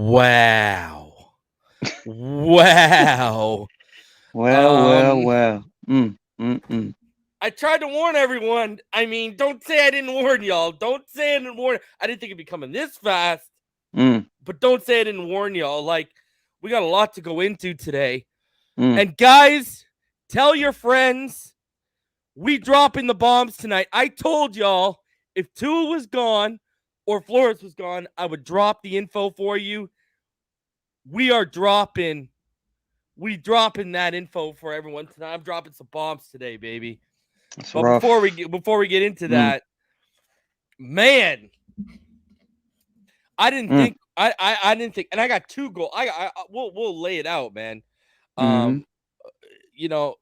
Wow. Wow. Well. I tried to warn everyone. I mean, don't say I didn't warn y'all. Don't say I didn't warn. I didn't think it'd be coming this fast. But don't say I didn't warn y'all. Like, we got a lot to go into today. And guys, tell your friends we dropping the bombs tonight. I told y'all if Tua was gone or Flores was gone, I would drop the info for you. We dropping that info for everyone tonight. I'm dropping some bombs today, baby. That's But rough. before we get into that, man, I didn't think I didn't think, and I got 2 goals. We'll lay it out, man.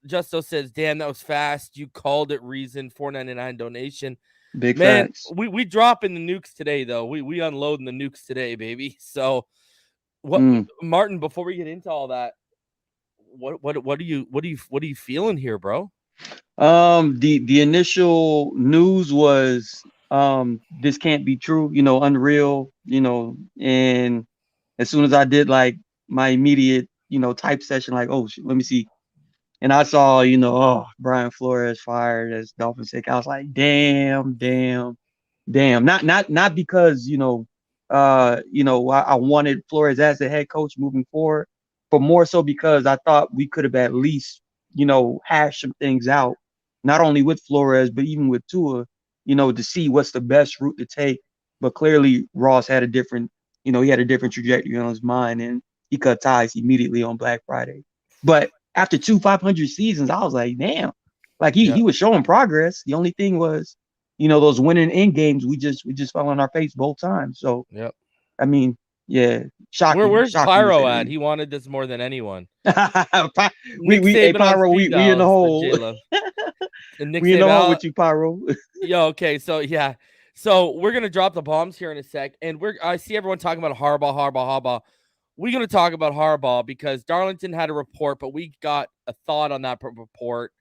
Justo says, "Damn, that was fast. You called it." Reason $4.99 donation. Big Man, facts. we dropping the nukes today, though. We unloading the nukes today, baby. So, what, Martin? Before we get into all that, what are you feeling here, bro? The initial news was this can't be true, unreal, and as soon as I did like my immediate, type session, like, oh, let me see. And I saw, Brian Flores fired as Dolphins head coach. I was like, damn. Not because, I wanted Flores as the head coach moving forward, but more so because I thought we could have at least, hashed some things out, not only with Flores, but even with Tua, to see what's the best route to take. But clearly Ross had a different, he had a different trajectory on his mind, and he cut ties immediately on Black Friday. But after 500 seasons, I was like, damn, like he was showing progress. The only thing was, those winning end games, we just fell on our face both times. So, I mean, yeah, shocking. Where's shocking to say Pyro the at? least. He wanted this more than anyone. we Nick hey Saban on Pyro, speed we in the dial for hole. J-Lo. And Nick We in the hole Saban. with you, Pyro. Okay, so yeah. So we're gonna drop the bombs here in a sec. And I see everyone talking about Harbaugh. We're gonna talk about Harbaugh because Darlington had a report, but we got a thought on that report.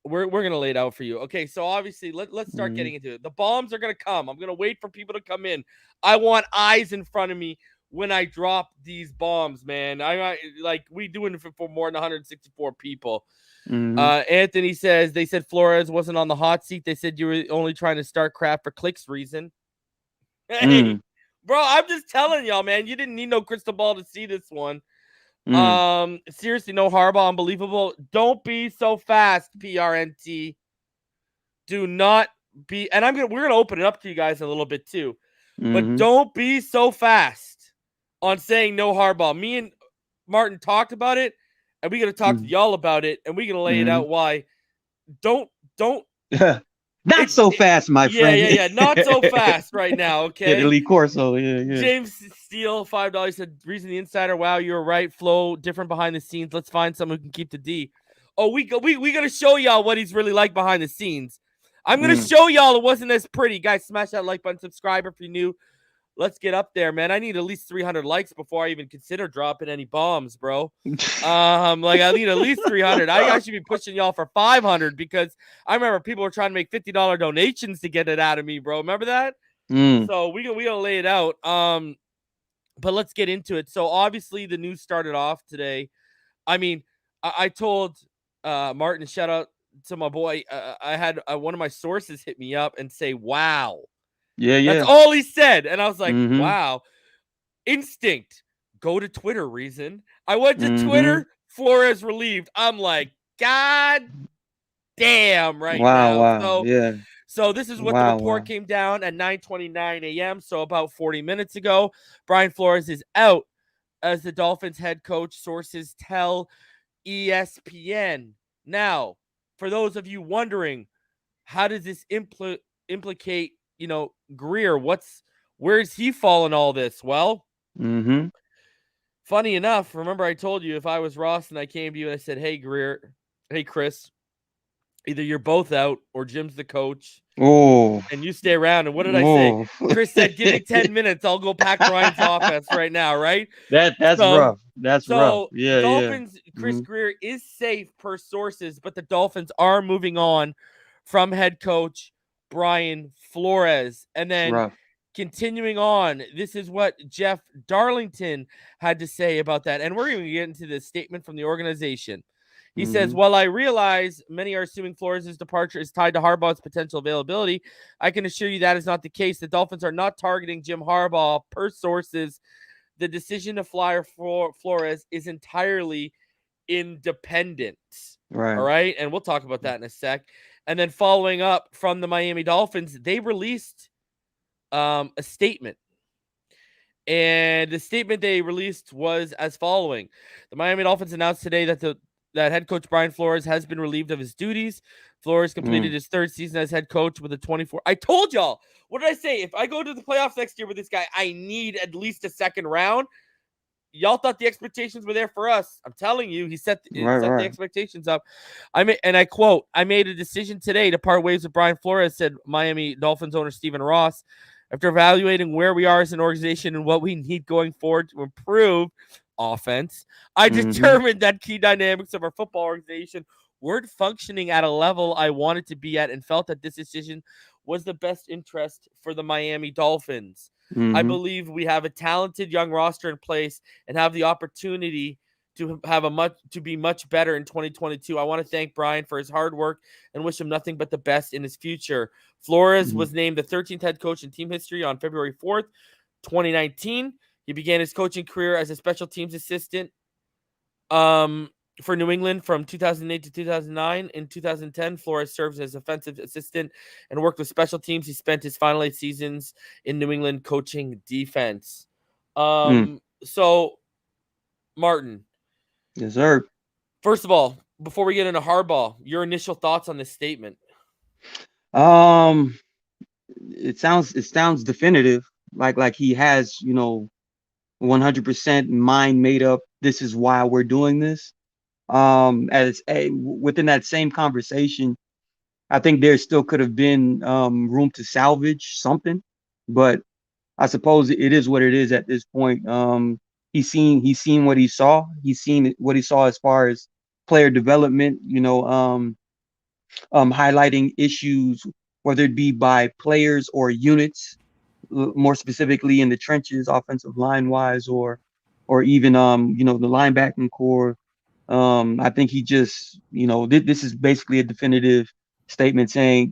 We're gonna lay it out for you. Okay, so obviously let's start getting into it. The bombs are gonna come. I'm gonna wait for people to come in. I want eyes in front of me when I drop these bombs, man. I like we doing it for more than 164 people. Anthony says they said Flores wasn't on the hot seat. They said you were only trying to start crap for clicks reason. Hey, bro, I'm just telling y'all, man. You didn't need no crystal ball to see this one. Seriously, no Harbaugh, unbelievable. Don't be so fast, PRNT. Do not be, and we're gonna open it up to you guys a little bit too. But don't be so fast on saying no Harbaugh. Me and Martin talked about it, and we're gonna talk to y'all about it, and we're gonna lay it out why. Don't Not so fast, my friend. Yeah. Not so fast right now, okay? Italy Corso, yeah. James Steele, $5 said, reason the insider. Wow, you were right. Flow, different behind the scenes. Let's find someone who can keep the D. Oh, we gonna show y'all what he's really like behind the scenes. I'm gonna show y'all it wasn't as pretty. Guys, smash that like button, subscribe if you're new. Let's get up there, man. I need at least 300 likes before I even consider dropping any bombs, bro. Like I need at least 300. I should be pushing y'all for 500 because I remember people were trying to make $50 donations to get it out of me, bro. Remember that? So we gonna lay it out. But let's get into it. So obviously the news started off today. I mean, I told Martin, shout out to my boy. I had one of my sources hit me up and say, "Wow." Yeah. That's all he said. And I was like, wow. Instinct. Go to Twitter, reason. I went to Twitter, Flores relieved. I'm like, God damn now. Wow. Yeah. So this is what the report came down at 9:29 a.m. So about 40 minutes ago. Brian Flores is out as the Dolphins head coach, sources tell ESPN. Now, for those of you wondering, how does this implicate Greer? Where's he fall in all this? Well, funny enough, remember I told you if I was Ross and I came to you and I said, hey Greer, hey Chris, either you're both out or Jim's the coach. Oh, and you stay around. And what did I say? Chris said, give me 10 minutes. I'll go pack Brian's offense right now, right? That's rough. That's rough. Yeah, Dolphins, Chris Greer is safe per sources, but the Dolphins are moving on from head coach Brian Flores. And then continuing on, this is what Jeff Darlington had to say about that. And we're going to get into the statement from the organization. He says, while I realize many are assuming Flores' departure is tied to Harbaugh's potential availability, I can assure you that is not the case. The Dolphins are not targeting Jim Harbaugh. Per sources, the decision to fly Flores is entirely independent. Right. All right. And we'll talk about that in a sec. And then following up from the Miami Dolphins, they released a statement. And the statement they released was as following. The Miami Dolphins announced today that that head coach Brian Flores has been relieved of his duties. Flores completed his third season as head coach with a 24. I told y'all. What did I say? If I go to the playoffs next year with this guy, I need at least a second round. Y'all thought the expectations were there for us. I'm telling you, he set the expectations up. And I quote, I made a decision today to part ways with Brian Flores, said Miami Dolphins owner Stephen Ross. After evaluating where we are as an organization and what we need going forward to improve offense, I determined that key dynamics of our football organization weren't functioning at a level I wanted to be at and felt that this decision was the best interest for the Miami Dolphins. I believe we have a talented young roster in place and have the opportunity to have to be much better in 2022. I want to thank Brian for his hard work and wish him nothing but the best in his future. Flores was named the 13th head coach in team history on February 4th, 2019. He began his coaching career as a special teams assistant for New England from 2008 to 2009. In 2010, Flores served as offensive assistant and worked with special teams. He spent his final 8 seasons in New England coaching defense. So, Martin. Yes, sir. First of all, before we get into Harbaugh, your initial thoughts on this statement? It sounds definitive, like he has, 100% mind made up. This is why we're doing this. Within that same conversation, I think there still could have been room to salvage something, but I suppose it is what it is at this point. He's seen what he saw. He's seen what he saw as far as player development, highlighting issues, whether it be by players or units, more specifically in the trenches, offensive line wise, or even the linebacking core. I think he just, this is basically a definitive statement saying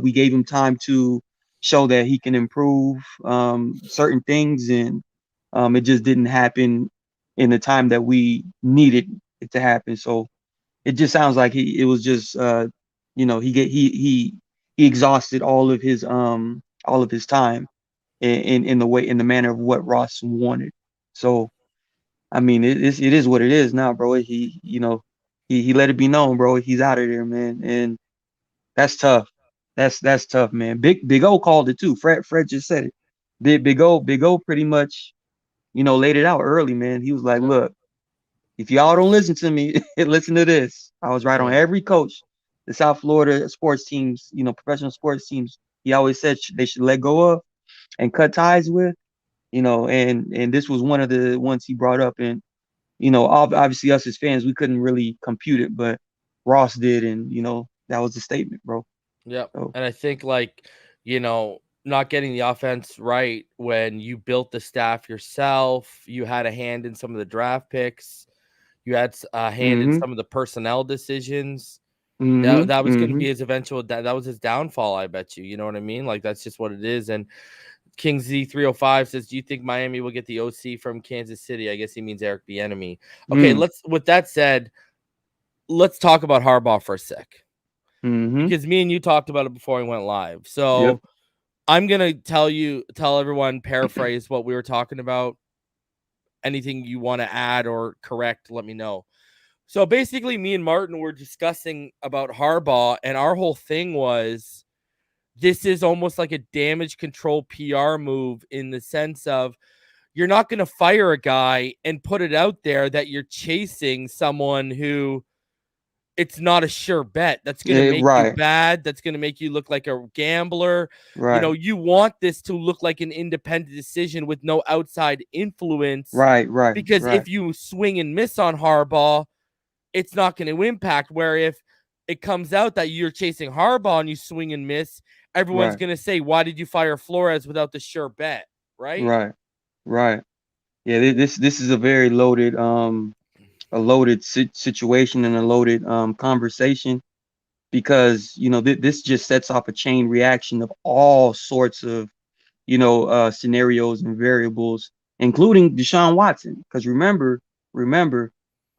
we gave him time to show that he can improve certain things, and it just didn't happen in the time that we needed it to happen. So it just sounds like it was just he exhausted all of his time in the manner of what Ross wanted. So I mean, it is what it is now, bro. He let it be known, bro. He's out of there, man, and that's tough. That's tough, man. Big O called it too. Fred just said it. Big O pretty much, laid it out early, man. He was like, look, if y'all don't listen to me, listen to this. I was right on every coach. The South Florida sports teams, professional sports teams, he always said they should let go of and cut ties with. And this was one of the ones he brought up. And, obviously us as fans, we couldn't really compute it, but Ross did. And, that was the statement, bro. Yeah. So. And I think not getting the offense right when you built the staff yourself, you had a hand in some of the draft picks, you had a hand in some of the personnel decisions. That was going to be his eventual, that was his downfall, I bet you. You know what I mean? Like, that's just what it is. And King Z305 says, do you think Miami will get the OC from Kansas City? I guess he means Eric Bieniemy. Okay, with that said, let's talk about Harbaugh for a sec. Because me and you talked about it before we went live. So I'm going to tell everyone, paraphrase what we were talking about. Anything you want to add or correct, let me know. So basically, me and Martin were discussing about Harbaugh, and our whole thing was, this is almost like a damage control PR move in the sense of you're not going to fire a guy and put it out there that you're chasing someone who it's not a sure bet. That's going to make you bad. That's going to make you look like a gambler. Right. You want this to look like an independent decision with no outside influence. Right. Because if you swing and miss on Harbaugh, it's not going to impact. Where if it comes out that you're chasing Harbaugh and you swing and miss, everyone's Right. going to say, why did you fire Flores without the sure bet? Right? Right. Right. Yeah. This is a very loaded a loaded situation and a loaded conversation because this just sets off a chain reaction of all sorts of scenarios and variables, including Deshaun Watson. Because remember,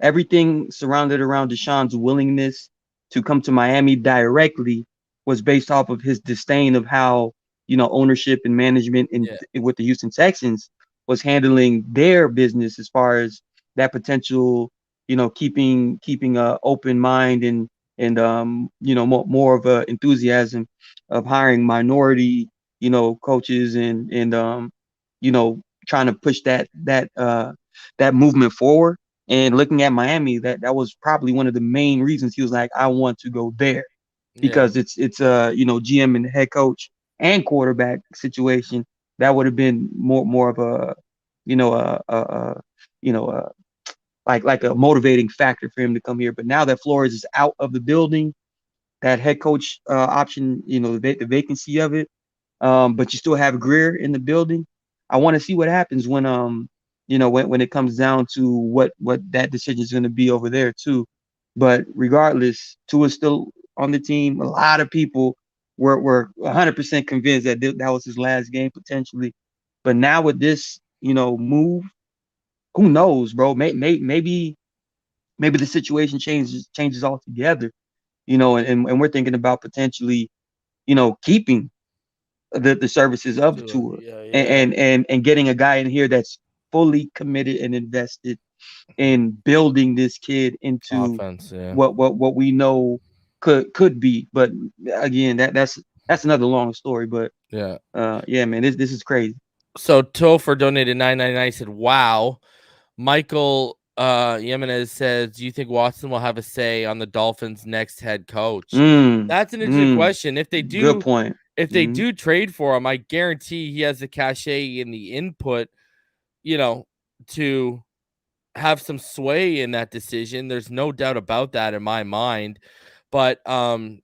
everything surrounded around Deshaun's willingness to come to Miami directly was based off of his disdain of how, ownership and management Yeah. with the Houston Texans was handling their business as far as that potential, keeping a open mind and more of a enthusiasm of hiring minority coaches and trying to push that movement forward. And looking at Miami, that was probably one of the main reasons he was like, I want to go there Yeah. because it's GM and head coach and quarterback situation. That would have been more of a you know a like a motivating factor for him to come here. But now that Flores is out of the building, that head coach option, the vacancy of it, but you still have Greer in the building. I want to see what happens when it comes down to what that decision is going to be over there too. But regardless, Tua's still on the team. A lot of people were 100% convinced that that was his last game potentially. But now with this, move, who knows, bro? Maybe the situation changes altogether. And we're thinking about potentially, keeping the services of Tua Yeah. Yeah. and getting a guy in here that's fully committed and invested in building this kid into Offense. Yeah. what we know could be. But again, that's another long story. But Yeah. yeah, man, this is crazy. So Topher donated 9.99. Said, "Wow." Michael Jimenez says, "Do you think Watson will have a say on the Dolphins' next head coach?" Mm, That's an interesting mm, question. If they good do, point. if they Mm, do trade for him, I guarantee he has the cachet and the input, you know, to have some sway in that decision. There's no doubt about that in my mind. But I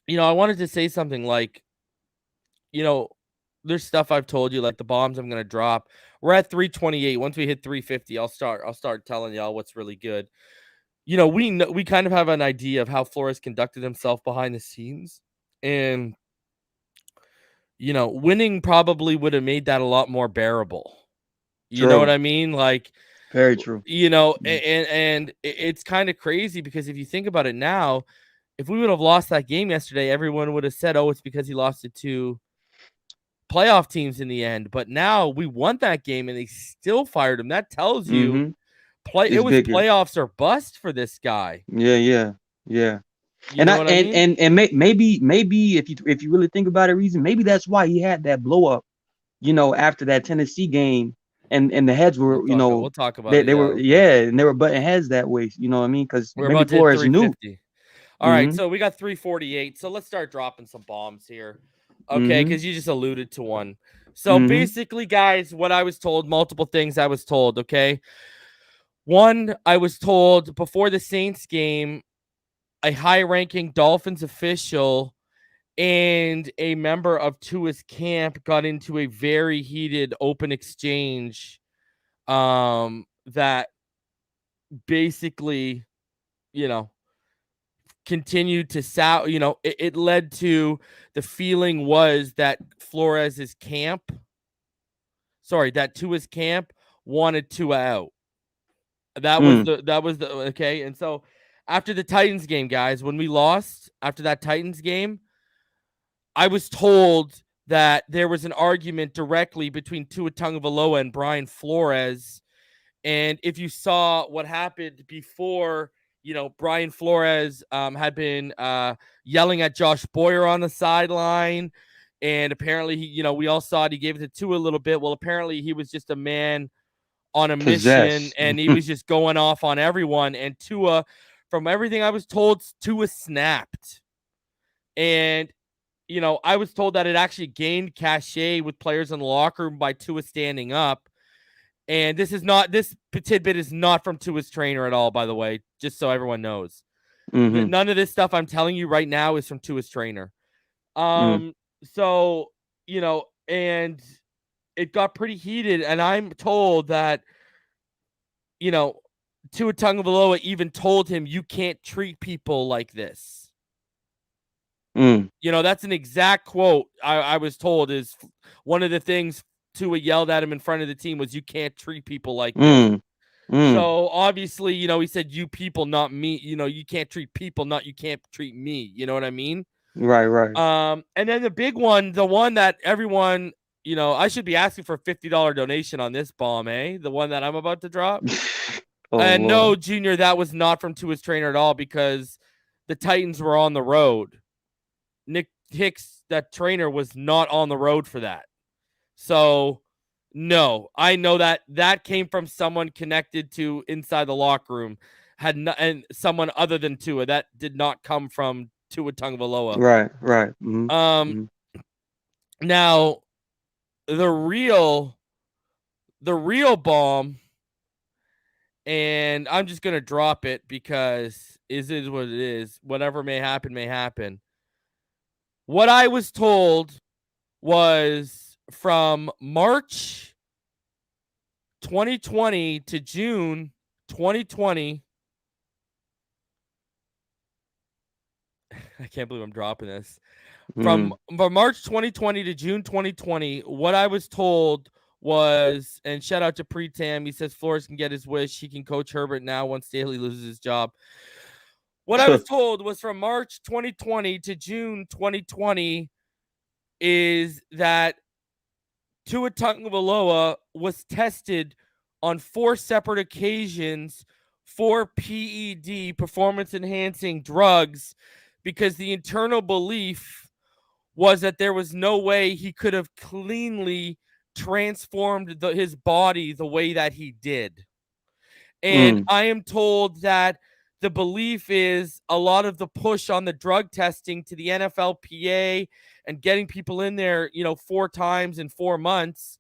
wanted to say something like, you know, there's stuff I've told you, like the bombs I'm gonna drop. We're at 328. Once we hit 350, I'll start telling y'all what's really good. We kind of have an idea of how Flores conducted himself behind the scenes. And winning probably would have made that a lot more bearable. You know what true. I mean? Like, Very true. Mm, and it's kind of crazy because if you think about it now, if we would have lost that game yesterday, everyone would have said, "Oh, it's because he lost it to playoff teams in the end." But now we won that game and they still fired him. That tells you mm-hmm. it It's was bigger. playoffs or bust for this guy. Yeah, yeah, yeah. You And know I what I mean? and maybe if you really think about it, reason maybe that's why he had that blow up. After that Tennessee game, and the heads We'll were, talk. We'll talk about they it. they Yeah. were yeah, and they were butting heads that way. You know what I mean? Because We're maybe about to hit Flores knew. 350. All right, Mm-hmm. so we got 348. So let's start dropping some bombs here. Okay, Mm-hmm. because you just alluded to one. So Mm-hmm. basically, guys, what I was told, multiple things I was told, okay? One, I was told before the Saints game, a high-ranking Dolphins official and a member of Tua's camp got into a very heated open exchange that basically, you know, continued to it led to the feeling was that that Tua's camp wanted Tua out. Mm. That was the okay. And so after the Titans game, guys, when we lost after that Titans game, I was told that there was an argument directly between Tua Tagovailoa and Brian Flores. And if you saw what happened before, Brian Flores had been yelling at Josh Boyer on the sideline. And apparently, we all saw it. He gave it to Tua a little bit. Well, apparently, he was just a man on a mission Possessed. and he was just going off on everyone. And Tua, from everything I was told, Tua snapped. And I was told that it actually gained cachet with players in the locker room by Tua standing up. And this tidbit is not from Tua's trainer at all, by the way, just so everyone knows. Mm-hmm. None of this stuff I'm telling you right now is from Tua's trainer. Mm. So, and it got pretty heated, and I'm told that, Tua Tagovailoa even told him, "You can't treat people like this." That's an exact quote I was told is one of the things Tua yelled at him in front of the team was, "You can't treat people like this." So obviously, he said, "You people, not me." You can't treat people, not you can't treat me. You know what I mean? Right. And then the big one, the one that everyone, I should be asking for a $50 donation on this bomb, eh? The one that I'm about to drop. Oh And no, Lord. Junior, that was not from Tua's trainer at all because the Titans were on the road. Nick Hicks, that trainer, was not on the road for that. So, no, I know that came from someone connected to inside the locker room, and someone other than Tua. That did not come from Tua Tagovailoa. Right. Now, the real bomb, and I'm just gonna drop it because it is what it is. Whatever may happen, may happen. What I was told was from March 2020 to June 2020. I can't believe I'm dropping this. From March 2020 to June 2020, what I was told was, and shout out to Pretam, he says Flores can get his wish. He can coach Herbert now once Staley loses his job. What I was told was from March 2020 to June 2020 is that Tua Tagovailoa was tested on 4 separate occasions for PED, performance-enhancing drugs, because the internal belief was that there was no way he could have cleanly transformed his body the way that he did. And I am told that the belief is a lot of the push on the drug testing to the NFLPA and getting people in there, 4 times in 4 months.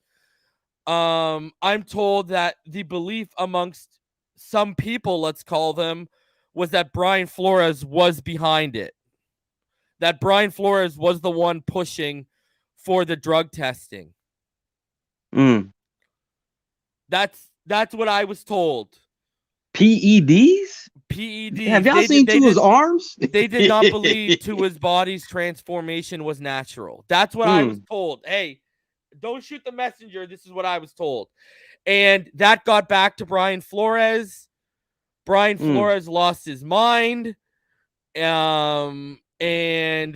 I'm told that the belief amongst some people, let's call them, was that Brian Flores was behind it. That Brian Flores was the one pushing for the drug testing. That's what I was told. PEDs? PEDs. Have y'all seen Tua's arms? They did not believe Tua's body's transformation was natural. That's what I was told. Hey, don't shoot the messenger. This is what I was told. And that got back to Brian Flores. Brian Flores lost his mind. And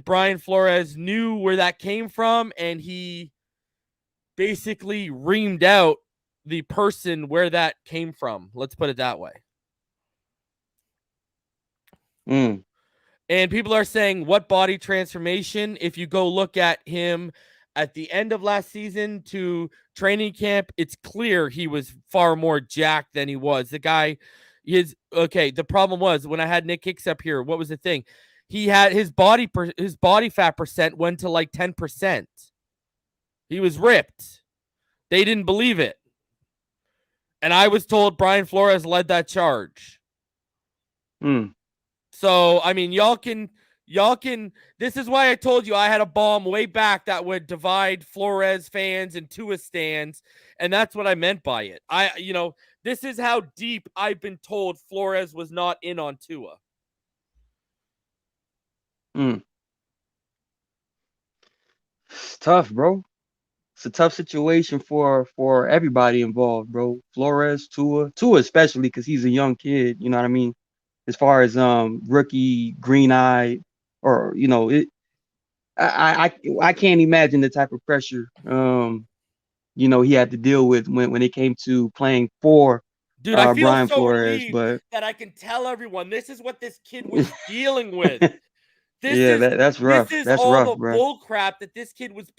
Brian Flores knew where that came from, and he basically reamed out the person where that came from. Let's put it that way. And people are saying, what body transformation? If you go look at him at the end of last season to training camp, it's clear he was far more jacked than he was. The guy is okay. The problem was when I had Nick Hicks up here, what was the thing? He had his body fat percent went to like 10%. He was ripped. They didn't believe it. And I was told Brian Flores led that charge. So, I mean, y'all can, this is why I told you I had a bomb way back that would divide Flores fans and Tua stands. And that's what I meant by it. This is how deep I've been told Flores was not in on Tua. It's tough, bro. It's a tough situation for everybody involved, bro. Flores, Tua especially because he's a young kid. You know what I mean? As far as rookie, green-eyed, or I can't imagine the type of pressure he had to deal with when it came to playing for Dude, I feel Brian so Flores, relieved but that I can tell everyone this is what this kid was dealing with. That's rough. This is that's all rough, the bro. bull crap that this kid was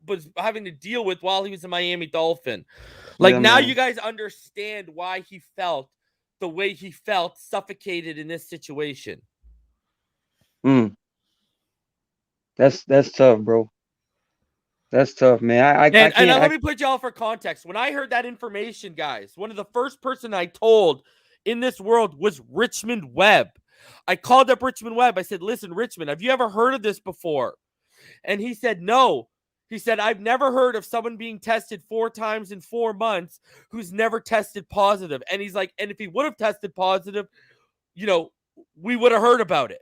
was having to deal with while he was a Miami Dolphin. Like, now you guys understand why he felt the way he felt, suffocated in this situation. That's tough, bro. That's tough, man. I can't. And let me put y'all for context. When I heard that information, guys, one of the first person I told in this world was Richmond Webb. I called up Richmond Webb. I said, listen, Richmond, have you ever heard of this before? And he said, no. He said, I've never heard of someone being tested 4 times in 4 months who's never tested positive. And he's like, and if he would have tested positive, we would have heard about it.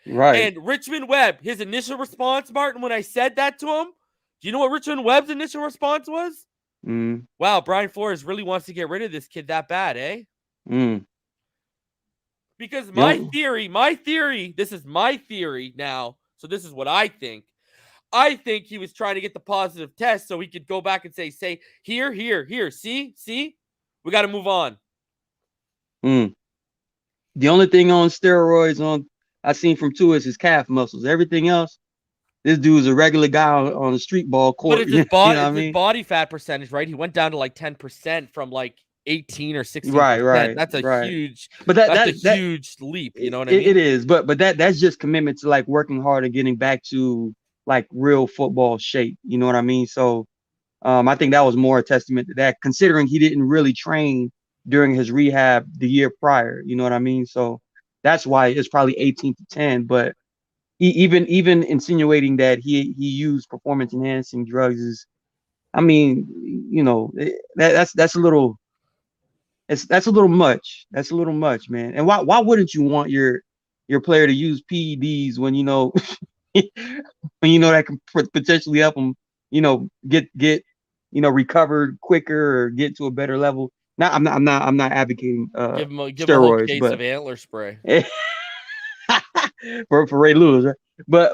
Right. And Richmond Webb, his initial response, Martin, when I said that to him, do you know what Richmond Webb's initial response was? Wow, Brian Flores really wants to get rid of this kid that bad, eh? Because my theory, this is my theory now, so this is what I think. I think he was trying to get the positive test so he could go back and say, here, see? We got to move on. The only thing on steroids I seen from Tua is his calf muscles. Everything else, this dude's a regular guy on the street ball court. But it's his body fat percentage, right? He went down to like 10% from like 18 or 16%. Right. That's a huge, but that's a huge leap. You know what I mean? It is, but that's just commitment to like working hard and getting back to like real football shape. You know what I mean? So, I think that was more a testament to that, considering he didn't really train during his rehab the year prior. You know what I mean? So that's why it's probably 18-10. But even insinuating that he used performance enhancing drugs is, I mean, that's a little. That's a little much. That's a little much, man. And why wouldn't you want your player to use PEDs when that can potentially help them, get recovered quicker or get to a better level? Now I'm not advocating give him a steroids, case of antler spray for Ray Lewis, right?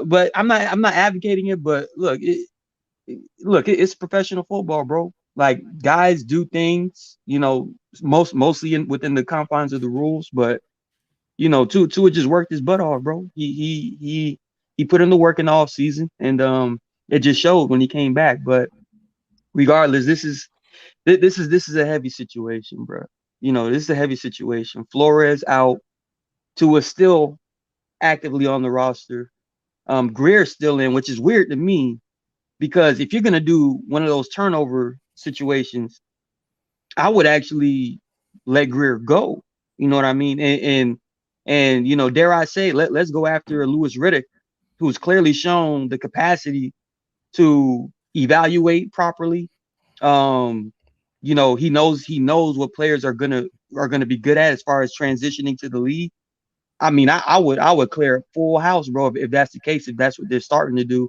But I'm not advocating it. But look, it's professional football, bro. Like, guys do things, mostly within the confines of the rules. But Tua just worked his butt off, bro. He put in the work in the off season, and it just showed when he came back. But regardless, this is a heavy situation, bro. This is a heavy situation. Flores out, Tua still actively on the roster. Greer's still in, which is weird to me, because if you're gonna do one of those turnover situations, I would actually let Greer go. You know what I mean? And dare I say, let's go after Louis Riddick, who's clearly shown the capacity to evaluate properly. He knows what players are gonna be good at as far as transitioning to the league. I mean, I would clear a full house, bro, if that's the case, if that's what they're starting to do.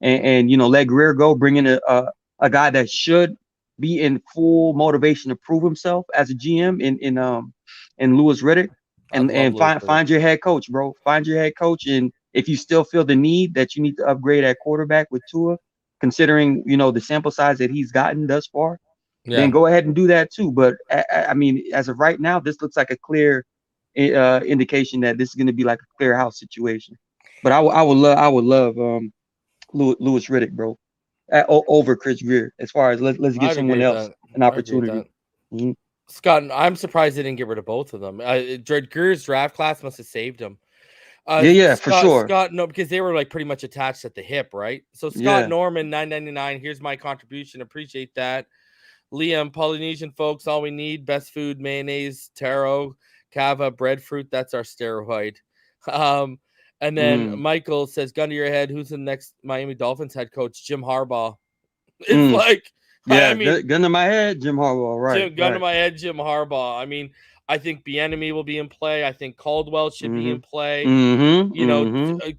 And let Greer go, bring in a guy that should be in full motivation to prove himself as a GM in Louis Riddick, and find your head coach, bro. Find your head coach, and if you still feel the need that you need to upgrade at quarterback with Tua, considering the sample size that he's gotten thus far, then go ahead and do that too. But I mean, as of right now, this looks like a clear indication that this is going to be like a clear house situation. But I would love Louis Riddick, bro, over Chris Greer, as far as let's give someone else an opportunity. Mm-hmm. Scott, I'm surprised they didn't get rid of both of them. Greer's draft class must have saved him. For sure. Scott, no, because they were like pretty much attached at the hip, right? So Scott Norman, $9.99. Here's my contribution. Appreciate that. Liam, Polynesian folks, all we need: best food, mayonnaise, taro, kava, breadfruit. That's our steroid. And then Michael says, gun to your head, who's the next Miami Dolphins head coach? Jim Harbaugh. It's like, I mean, gun to my head, Jim Harbaugh, right? Gun to my head, Jim Harbaugh. I mean, I think Bieniemy will be in play. I think Caldwell should be in play.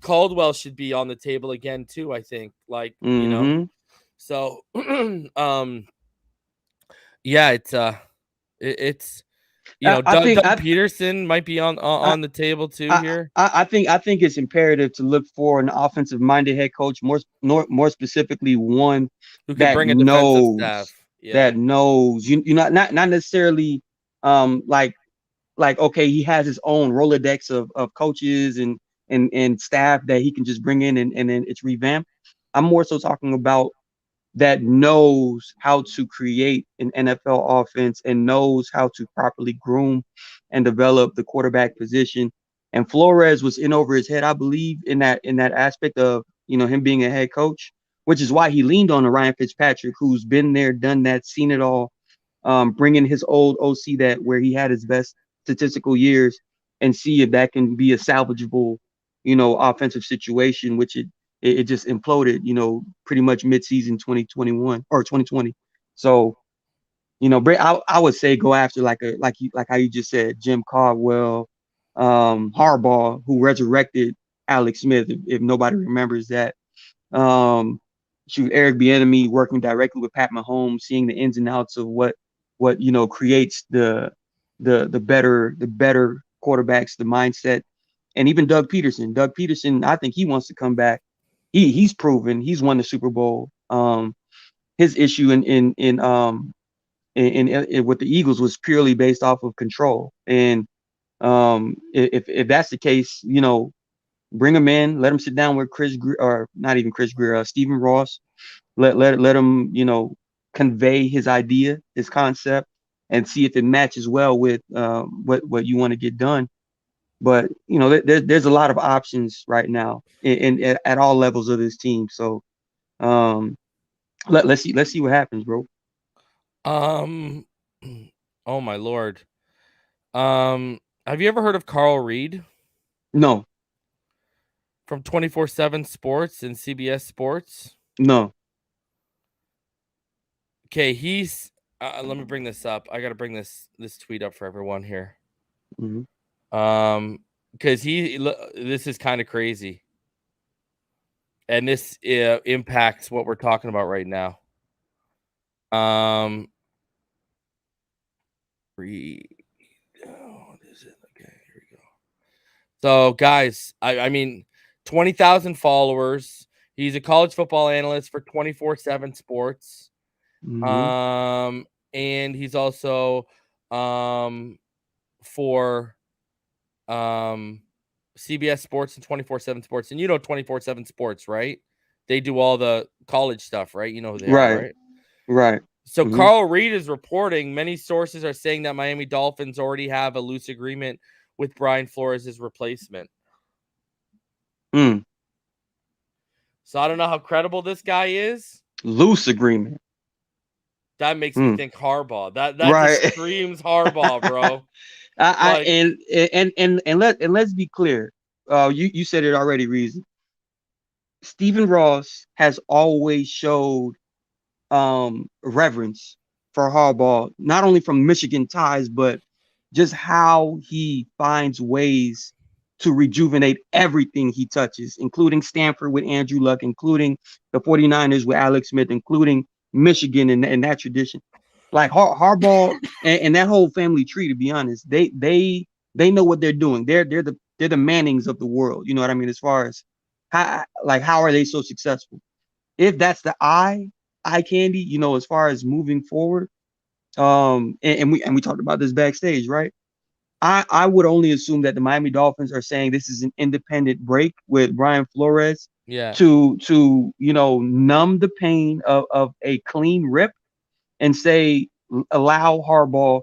Caldwell should be on the table again too, I think. Like, so it's Doug Peterson might be on the table too here. I think it's imperative to look for an offensive-minded head coach, more specifically one who can bring a defensive staff. That knows, not necessarily like okay, he has his own Rolodex of coaches and staff that he can just bring in and then it's revamped. I'm more so talking about that knows how to create an NFL offense and knows how to properly groom and develop the quarterback position. And Flores was in over his head, I believe, in that aspect of him being a head coach, which is why he leaned on Ryan Fitzpatrick, who's been there, done that, seen it all, bringing his old OC that where he had his best statistical years, and see if that can be a salvageable, offensive situation, which it just imploded, pretty much mid-season 2021 or 2020. So, I would say go after like how you just said, Jim Caldwell, Harbaugh, who resurrected Alex Smith, if nobody remembers that. Um, Shoot, Eric Bieniemy working directly with Pat Mahomes, seeing the ins and outs of what creates the better quarterbacks, the mindset, and even Doug Peterson. Doug Peterson, I think he wants to come back. He's proven he's won the Super Bowl. His issue in with the Eagles was purely based off of control. And if that's the case, bring him in, let him sit down with or not even Chris Greer, Stephen Ross. Let him, convey his idea, his concept, and see if it matches well with what you want to get done. But there's a lot of options right now at all levels of this team. So let's see what happens, bro. Oh my Lord. Have you ever heard of Carl Reed? No. From 24/7 Sports and CBS Sports? No. Okay, he's let me bring this up. I got to bring this tweet up for everyone here. Mm-hmm. Because this is kind of crazy, and this impacts what we're talking about right now. Read. Oh, is it? Okay, here we go. So, guys, I mean, 20,000 followers. He's a college football analyst for 24/7 Sports. Mm-hmm. And he's also for CBS Sports and 24/7 Sports. And 24/7 Sports, right? They do all the college stuff, right? You know who they are, right? Right. So Mm-hmm. Carl Reed is reporting many sources are saying that Miami Dolphins already have a loose agreement with Brian Flores' replacement. So I don't know how credible this guy is. Loose agreement. That makes me think Harbaugh. That right. just screams Harbaugh, bro. Let's be clear. You said it already, Reason. Stephen Ross has always showed reverence for Harbaugh, not only from Michigan ties, but just how he finds ways to rejuvenate everything he touches, including Stanford with Andrew Luck, including the 49ers with Alex Smith, including Michigan and that tradition. Like Harbaugh and that whole family tree, to be honest, they know what they're doing. They're the Mannings of the world. You know what I mean? As far as how are they so successful? If that's the eye candy, as far as moving forward, and we talked about this backstage, right? I would only assume that the Miami Dolphins are saying this is an independent break with Brian Flores, to numb the pain of a clean rip, and allow Harbaugh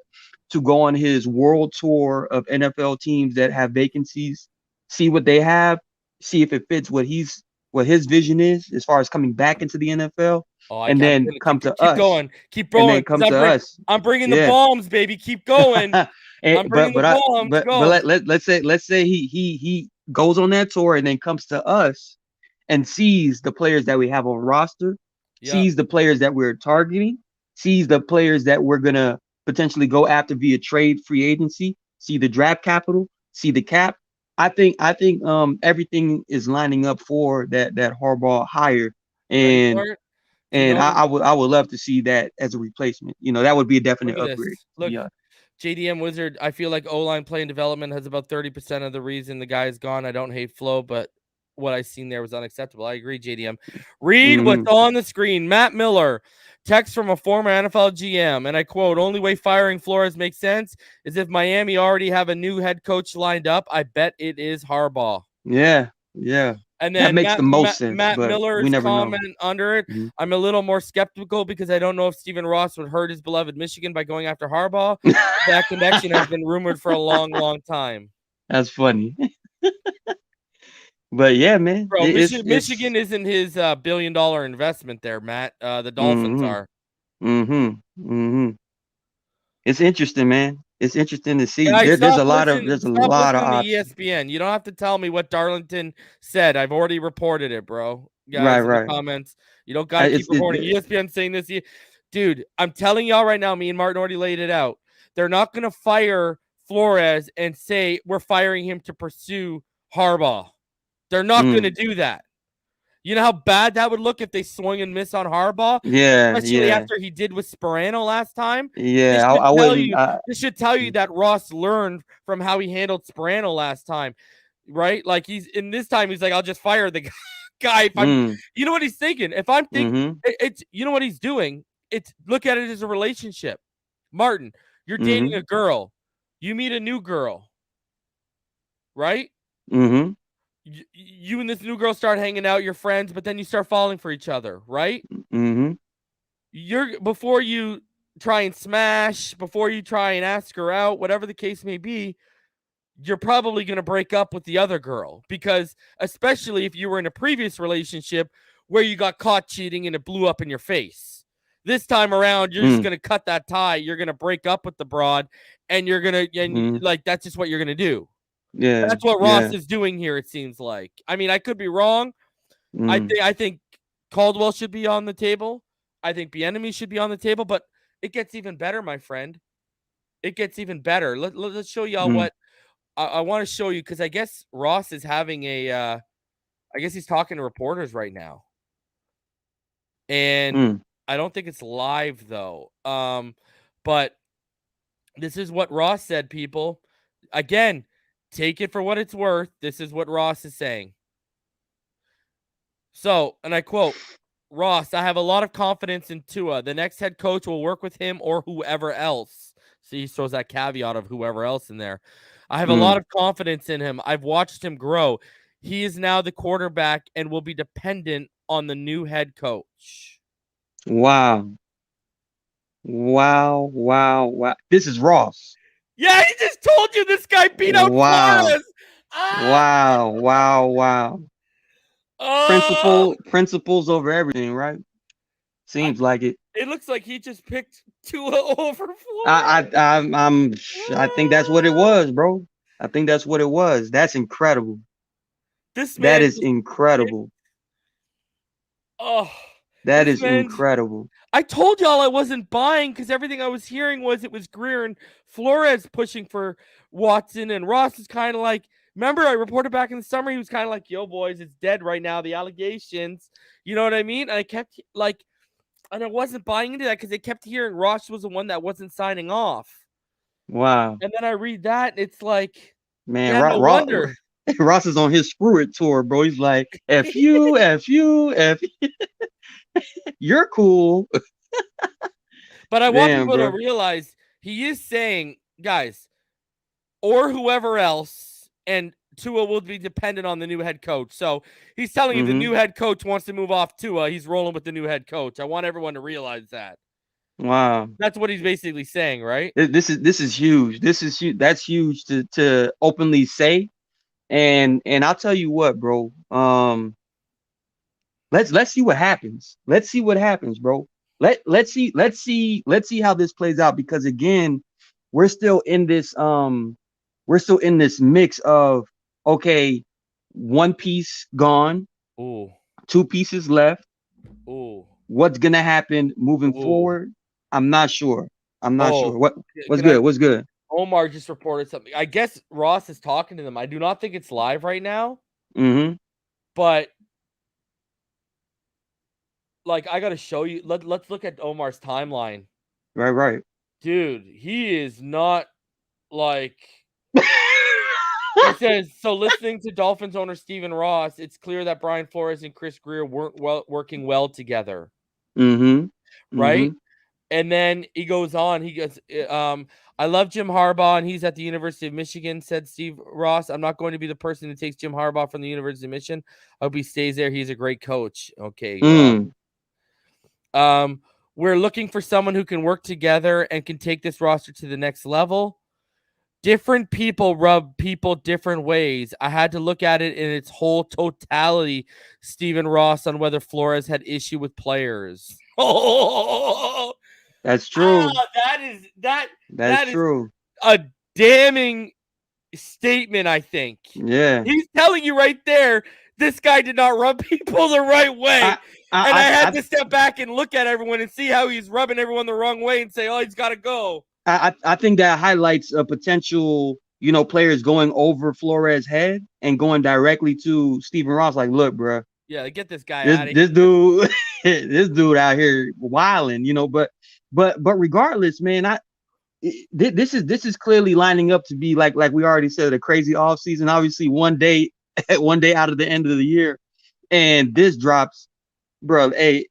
to go on his world tour of NFL teams that have vacancies, see what they have, see if it fits what his vision is as far as coming back into the NFL, and then come to us. Keep going. And then come to us. I'm bringing the bombs, baby. Keep going. I'm bringing the bombs. But let's say he goes on that tour and then comes to us and sees the players that we have on roster, sees the players that we're targeting, sees the players that we're gonna potentially go after via trade, free agency, see the draft capital, see the cap. I think everything is lining up for that Harbaugh hire, and I would love to see that as a replacement. That would be a definite upgrade. Look, JDM Wizard, I feel like O-line play and development has about 30% of the reason the guy is gone. I don't hate Flo, but what I seen there was unacceptable. I agree, JDM. Read what's on the screen. Matt Miller, text from a former NFL GM, and I quote, "Only way firing Flores makes sense is if Miami already have a new head coach lined up. I bet it is Harbaugh." Yeah. And then that makes the most sense. Matt Miller's comment under it. Mm-hmm. I'm a little more skeptical because I don't know if Stephen Ross would hurt his beloved Michigan by going after Harbaugh. That connection has been rumored for a long, long time. That's funny. But yeah, man. Bro, Michigan isn't his $1 billion investment there, Matt. The Dolphins are. It's interesting, man. it's interesting to see. Guys, There's a stop lot of listening to options. ESPN. You don't have to tell me what Darlington said. I've already reported it, bro. Right, Guys, in the right. comments, you don't got to keep It's reporting. ESPN saying this. Dude, I'm telling y'all right now, me and Martin already laid it out. They're not going to fire Flores and say we're firing him to pursue Harbaugh. They're not going to do that. You know how bad that would look if they swing and miss on Harbaugh, Yeah, especially yeah, after he did with Sperano last time. This yeah. should I tell wouldn't. you. This should tell you that Ross learned from how he handled Sperano last time, right? Like he's in this time, he's like, I'll just fire the guy. If I'm, you know what he's thinking. If I'm thinking, it's you know what he's doing. It's look at it as a relationship. Martin, you're dating a girl. You meet a new girl, right? You and this new girl start hanging out, you're friends, but then you start falling for each other, right? Before you try and smash, before you try and ask her out, whatever the case may be, you're probably going to break up with the other girl, because especially if you were in a previous relationship where you got caught cheating and it blew up in your face. This time around, you're just going to cut that tie. You're going to break up with the broad, and you're going to, like, that's just what you're going to do. Yeah, that's what Ross is doing here, it seems like. I mean, I could be wrong. I think Caldwell should be on the table. I think Bieniemy should be on the table, but it gets even better, my friend. It gets even better. Let's show y'all what I want to show you, because I guess Ross is having I guess he's talking to reporters right now. And I don't think it's live, though. But this is what Ross said, people. Again, take it for what it's worth. This is what Ross is saying. So, and I quote, Ross, I have a lot of confidence in Tua. The next head coach will work with him or whoever else. See, he throws that caveat of whoever else in there. I have a lot of confidence in him. I've watched him grow. He is now the quarterback and will be dependent on the new head coach. Wow. This is Ross. Yeah, he just told you this guy beat out Flores. Wow. Principles over everything, right? Seems like it. It looks like he just picked Tua over Flores. I think that's what it was, bro. I think that's what it was. That's incredible. That is incredible. That is incredible. I told y'all I wasn't buying, because everything I was hearing was it was Greer and Flores pushing for Watson, and Ross is kind of like, remember I reported back in the summer, he was kind of like, yo, boys, it's dead right now, the allegations. You know what I mean? And I kept like, and I wasn't buying into that because they kept hearing Ross was the one that wasn't signing off. Wow. And then I read that, and it's like, man, yeah, no wonder. Ross is on his screw it tour, bro. He's like, F you, F you, F you. You're cool. But I want people to realize he is saying, guys, or whoever else, and Tua will be dependent on the new head coach. So he's telling you the new head coach wants to move off Tua. He's rolling with the new head coach. I want everyone to realize that. Wow. That's what he's basically saying, right? This is huge. This is huge. That's huge to openly say. And I'll tell you what, bro. Let's see what happens. Let's see what happens, bro. Let's see how this plays out, because again, we're still in this mix of, okay, one piece gone, two pieces left. What's gonna happen moving forward? I'm not sure. What's good? Omar just reported something. I guess Ross is talking to them. I do not think it's live right now. But like, I gotta show you. Let's look at Omar's timeline. Right. Dude, he is not like. He says, so listening to Dolphins owner Stephen Ross, it's clear that Brian Flores and Chris Greer weren't working well together. Right? And then he goes on. He goes, I love Jim Harbaugh, and he's at the University of Michigan, said Steve Ross. I'm not going to be the person who takes Jim Harbaugh from the University of Michigan. I hope he stays there. He's a great coach. Okay. We're looking for someone who can work together and can take this roster to the next level. Different people rub people different ways. I had to look at it in its whole totality, Stephen Ross, on whether Flores had issue with players. That's true. That is true. a damning statement, I think. Yeah. He's telling you right there, this guy did not rub people the right way. And I had to step back and look at everyone and see how he's rubbing everyone the wrong way and say, oh, he's got to go. I think that highlights a potential, players going over Flores' head and going directly to Stephen Ross. Like, look, bro. Yeah, get this guy out of here. This dude, this dude out here wilding, but regardless, man, this is clearly lining up to be like we already said, a crazy offseason. Obviously, one day out of the end of the year, and this drops, bro. Hey,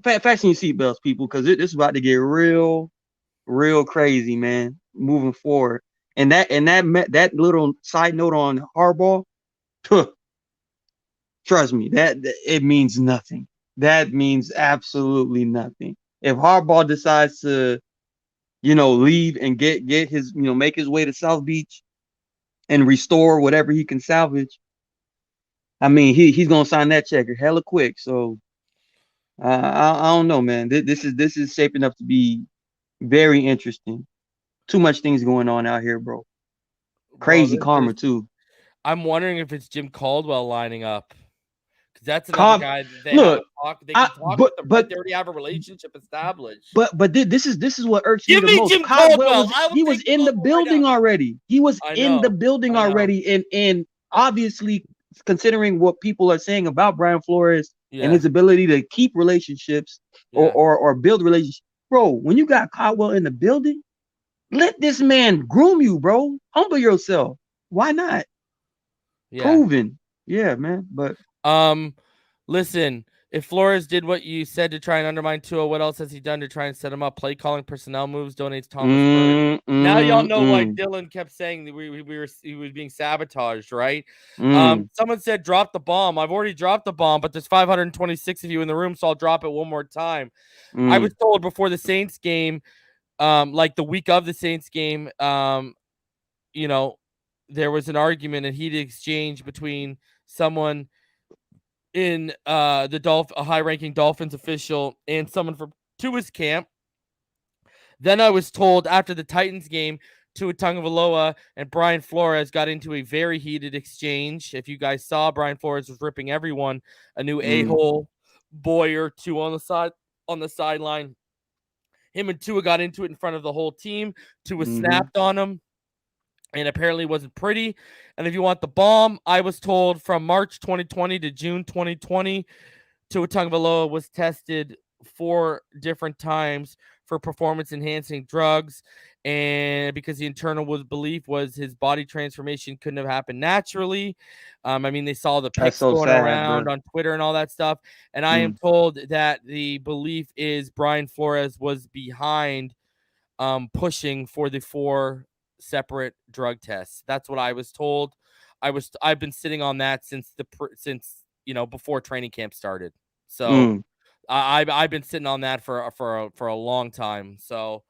fasten your seatbelts, people, because this is about to get real crazy, man. Moving forward, and that little side note on Harbaugh, trust me, that it means nothing. That means absolutely nothing. If Harbaugh decides to, leave and get his, make his way to South Beach and restore whatever he can salvage, I mean, he's gonna sign that checker hella quick. So I don't know, man. This is shaping up to be very interesting. Too much things going on out here, bro. Crazy karma too. I'm wondering if it's Jim Caldwell lining up. That's another guy they can talk with them, but they already have a relationship established. But this is what irks me the most. Jim Caldwell was in the building already. He was in the building already, and obviously, considering what people are saying about Brian Flores and his ability to keep relationships or build relationships, bro. When you got Caldwell in the building, let this man groom you, bro. Humble yourself. Why not? Yeah. Proven. Yeah, man. But listen, if Flores did what you said to try and undermine Tua, what else has he done to try and set him up? Play calling, personnel moves, donates Thomas. Now y'all know why Dylan kept saying that he was being sabotaged, right? Someone said drop the bomb. I've already dropped the bomb, but there's 526 of you in the room, so I'll drop it one more time. I was told before the Saints game, like the week of the Saints game, there was an argument, a heated exchange between someone in a high-ranking Dolphins official and someone from Tua's camp. Then I was told after the Titans game, Tua Tagovailoa and Brian Flores got into a very heated exchange. If you guys saw, Brian Flores was ripping everyone a new a-hole boy or two on the sideline. Him and Tua got into it in front of the whole team. Tua snapped on him. And apparently wasn't pretty. And if you want the bomb, I was told from March 2020 to June 2020, Tua Tagovailoa was tested 4 different times for performance-enhancing drugs. And because the internal belief was his body transformation couldn't have happened naturally. I mean, they saw the pics going around on Twitter and all that stuff. And I am told that the belief is Brian Flores was behind pushing for the 4 separate drug tests. That's what I was told. I've been sitting on that since before training camp started. So I've been sitting on that for a long time. So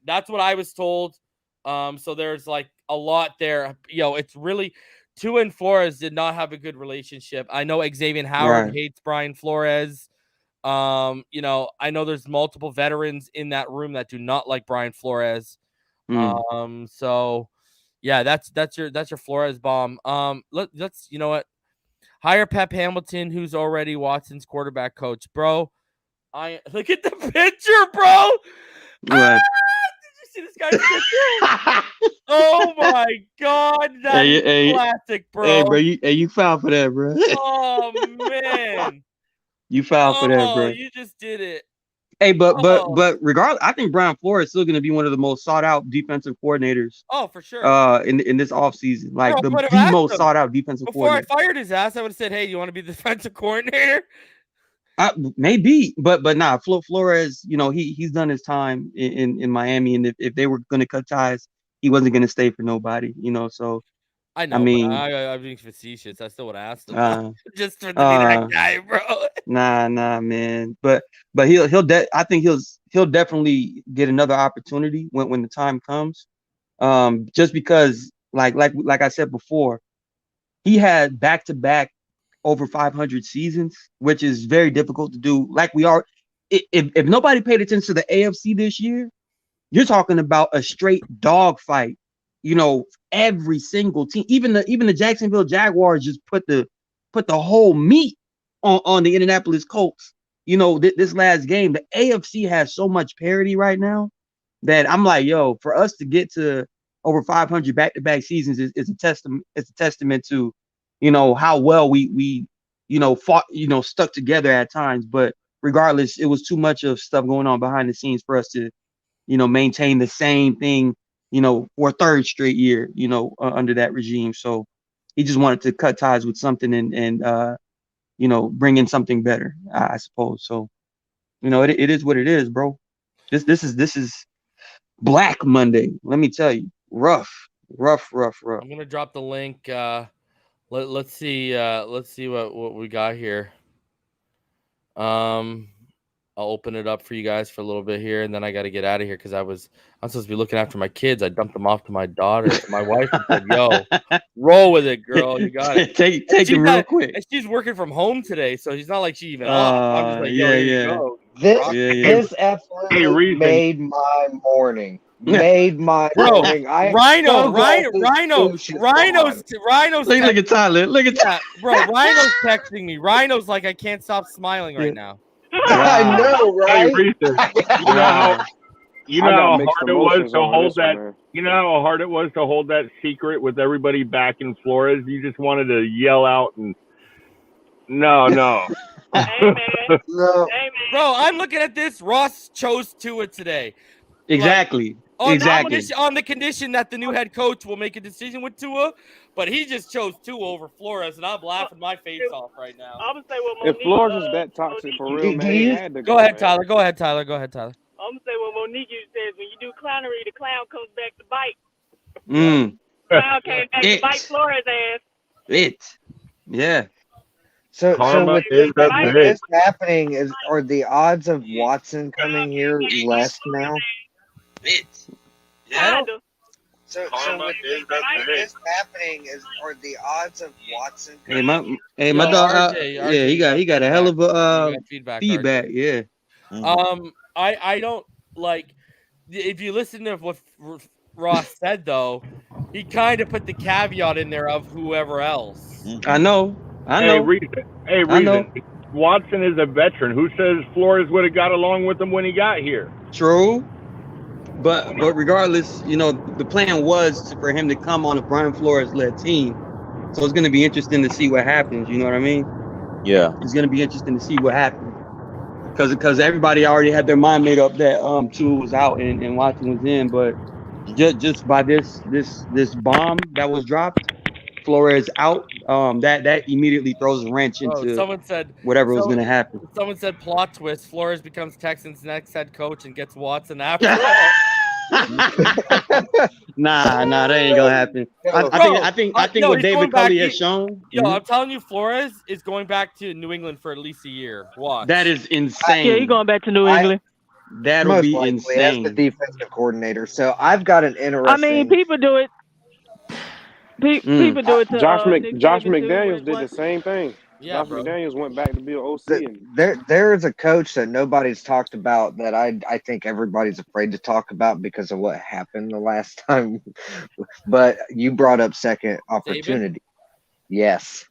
that's what I was told. So there's like a lot there. It's really Tua and Flores did not have a good relationship. I know Xavier Howard hates Brian Flores. I know there's multiple veterans in that room that do not like Brian Flores. So yeah, that's your Flores bomb. Let's you know what? Hire Pep Hamilton, who's already Watson's quarterback coach, bro. I look at the picture, bro. Did you see this guy's picture? Oh my god, that's classic, bro. Hey, bro, you fouled for that, bro. Oh man, you fouled for that, bro. You just did it. Hey, but regardless, I think Brian Flores is still going to be one of the most sought out defensive coordinators. Oh, for sure. In this offseason, like the most sought out defensive coordinator. Before I fired his ass, I would have said, "Hey, you want to be the defensive coordinator?" Maybe, but nah. Flores, he's done his time in Miami, and if they were going to cut ties, he wasn't going to stay for nobody. So. I know. I mean, I'm being facetious. I still would ask him just to be that guy, bro. Nah, man. But I think he'll definitely get another opportunity when the time comes. Just because, like I said before, he had back-to-back over 500 seasons, which is very difficult to do. Like if nobody paid attention to the AFC this year, You're talking about a straight dog fight. You know, every single team, even the Jacksonville Jaguars just put the whole meat on the Indianapolis Colts. You know, this last game, the AFC has so much parity right now that I'm like, yo, for us to get to over 500 back-to-back seasons is a testament. It's a testament to, you know, how well we fought, stuck together at times. But regardless, it was too much of stuff going on behind the scenes for us to, maintain the same thing, for a third straight year, under that regime. So he just wanted to cut ties with something and bring in something better, I suppose. So, it is what it is, bro. This is Black Monday. Let me tell you, rough. I'm gonna drop the link. Let's see what we got here. I'll open it up for you guys for a little bit here, and then I got to get out of here because I'm supposed to be looking after my kids. I dumped them off to my daughter, my wife, and said, "Yo, roll with it, girl. You got it. take it real quick." And she's working from home today, so she's not like she even off. I'm just like, "Yo, here you go." This absolutely made my morning. Made my morning. Rhino's look at Tyler. Look at Tyler. Bro, Rhino's texting me. Rhino's like, I can't stop smiling right now. Wow. I know, right? Hey, you know how hard it was to hold that. Man. You know how hard it was to hold that secret with everybody back in Flores. You just wanted to yell out and no. Amen. No. Amen. Bro, I'm looking at this. Ross chose Tua today. Exactly. Exactly. On the condition that the new head coach will make a decision with Tua, but he just chose Tua over Flores, and I'm laughing my face off right now. I'm gonna say what Monique, if Flores was that toxic for real, man, he had to go ahead, man. Tyler. Go ahead, Tyler. I'm gonna say what Monique says: when you do clownery, the clown comes back to bite. Clown came back to bite Flores' ass. Yeah. So with this happening, are the odds of Watson coming here less now? Yeah. So with this happening, are the odds of Watson? Hey, my dog. RJ, he got a hell of a feedback. Yeah. I don't like. If you listen to what Ross said, though, he kind of put the caveat in there of whoever else. I know. Hey, Reason. Watson is a veteran. Who says Flores would have got along with him when he got here? True. But regardless, the plan was for him to come on a Brian Flores-led team. So it's going to be interesting to see what happens. You know what I mean? Yeah. It's going to be interesting to see what happens. Because everybody already had their mind made up that Tua was out and Watson was in. But just by this bomb that was dropped, Flores out, that immediately throws a wrench into whatever was going to happen. Someone said plot twist: Flores becomes Texans' next head coach and gets Watson after. Nah, that ain't gonna happen. I think what David Culley has shown. I'm telling you, Flores is going back to New England for at least a year. Watch. That is insane. Yeah, he's going back to New England. That'll be insane. As the defensive coordinator. So I've got an interesting. I mean, people do it. People do it. Josh McDaniels did the same thing. Yeah, Josh McDaniels went back to be an OC. There is a coach that nobody's talked about that I think everybody's afraid to talk about because of what happened the last time. But you brought up second opportunity. David? Yes.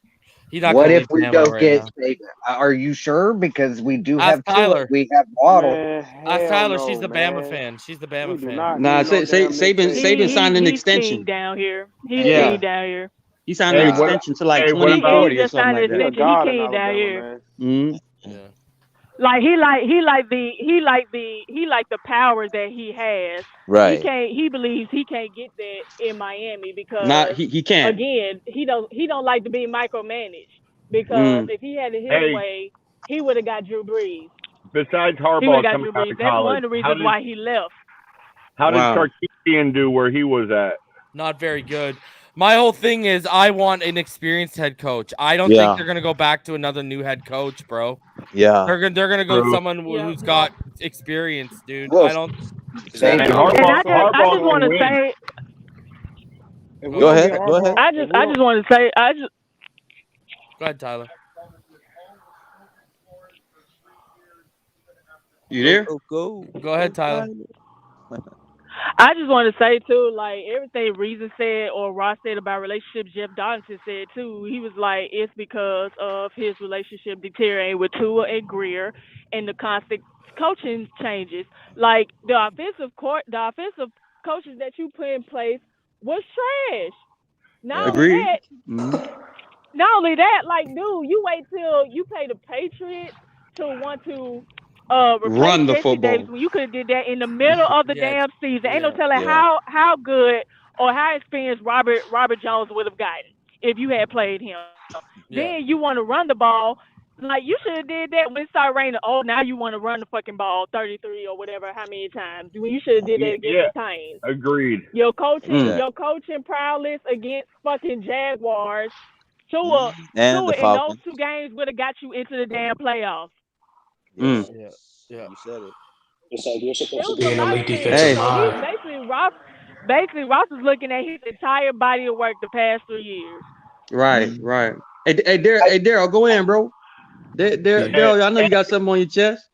What if we don't get Saban? Are you sure? Because we do have Tyler. We have Waddle. Ask Tyler. She's the Bama fan. She's the Bama fan. Nah, Saban signed an extension. He's down here. He's down here. He signed an extension to like 2040 or something like that. He came down here. Yeah. Like he like the power that he has. Right. He believes he can't get that in Miami because he can't. Again, he don't like to be micromanaged because if he had it his way, he would have got Drew Brees. Besides Harbaugh coming out of college, that's one of the reasons why he left. How did Sarkisian do where he was at? Not very good. My whole thing is I want an experienced head coach. I don't think they're gonna go back to another new head coach, bro. Yeah. They're gonna go with someone who's got experience, dude. Well, I don't. I just want to say. Go ahead. I just want to say. Go ahead, Tyler. You there? Go. Go ahead, Tyler. I just want to say too, like everything Reason said or Ross said about relationships, Jeff Donaldson said too. He was like, it's because of his relationship deteriorating with Tua and Greer and the constant coaching changes. Like the offensive coaches that you put in place was trash. Not only Agreed. that, Mhm. not only that, like, dude, you wait till you play the Patriots to want to replace Run the Jesse Davis football. when you could have did that in the middle of the Yeah, damn season. Ain't no yeah, telling Yeah. how good or how experienced Robert Jones would have gotten if you had played him. yeah. Then you want to run the ball. Like you should have did that when it started raining. Oh, now you want to run the fucking ball 33 or whatever, how many times? When you should have did that against Yeah, the Titans. agreed. Your coaching, Mm. Exactly. your coaching prowess against fucking Jaguars. Tua And the in those Falcons. 2 games would have got you into the damn playoffs. Yeah. Mm. Yeah, yeah. You said it. It's like you're It supposed to was be a an lot of elite things. defensive Hey. So he mind. Ross is looking at his entire body of work the past 3 years. Right, right. Hey, Daryl, go in, bro. Yeah, Daryl, I know you got something on your chest.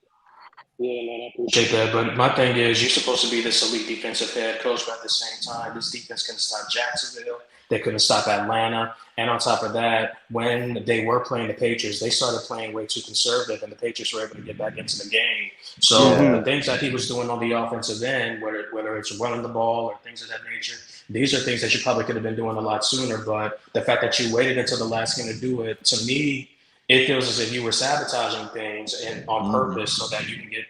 yeah, man, I appreciate that. But my thing is, you're supposed to be this elite defensive head coach, but at the same time, this defense couldn't stop Jacksonville. They couldn't stop Atlanta. And on top of that, when they were playing the Patriots, they started playing way too conservative, and the Patriots were able to get back into the game. So Mhm. the things that he was doing on the offensive end, whether it's running the ball or things of that nature, these are things that you probably could have been doing a lot sooner. But the fact that you waited until the last game to do it, to me, it feels as if you were sabotaging things and on purpose so that you can get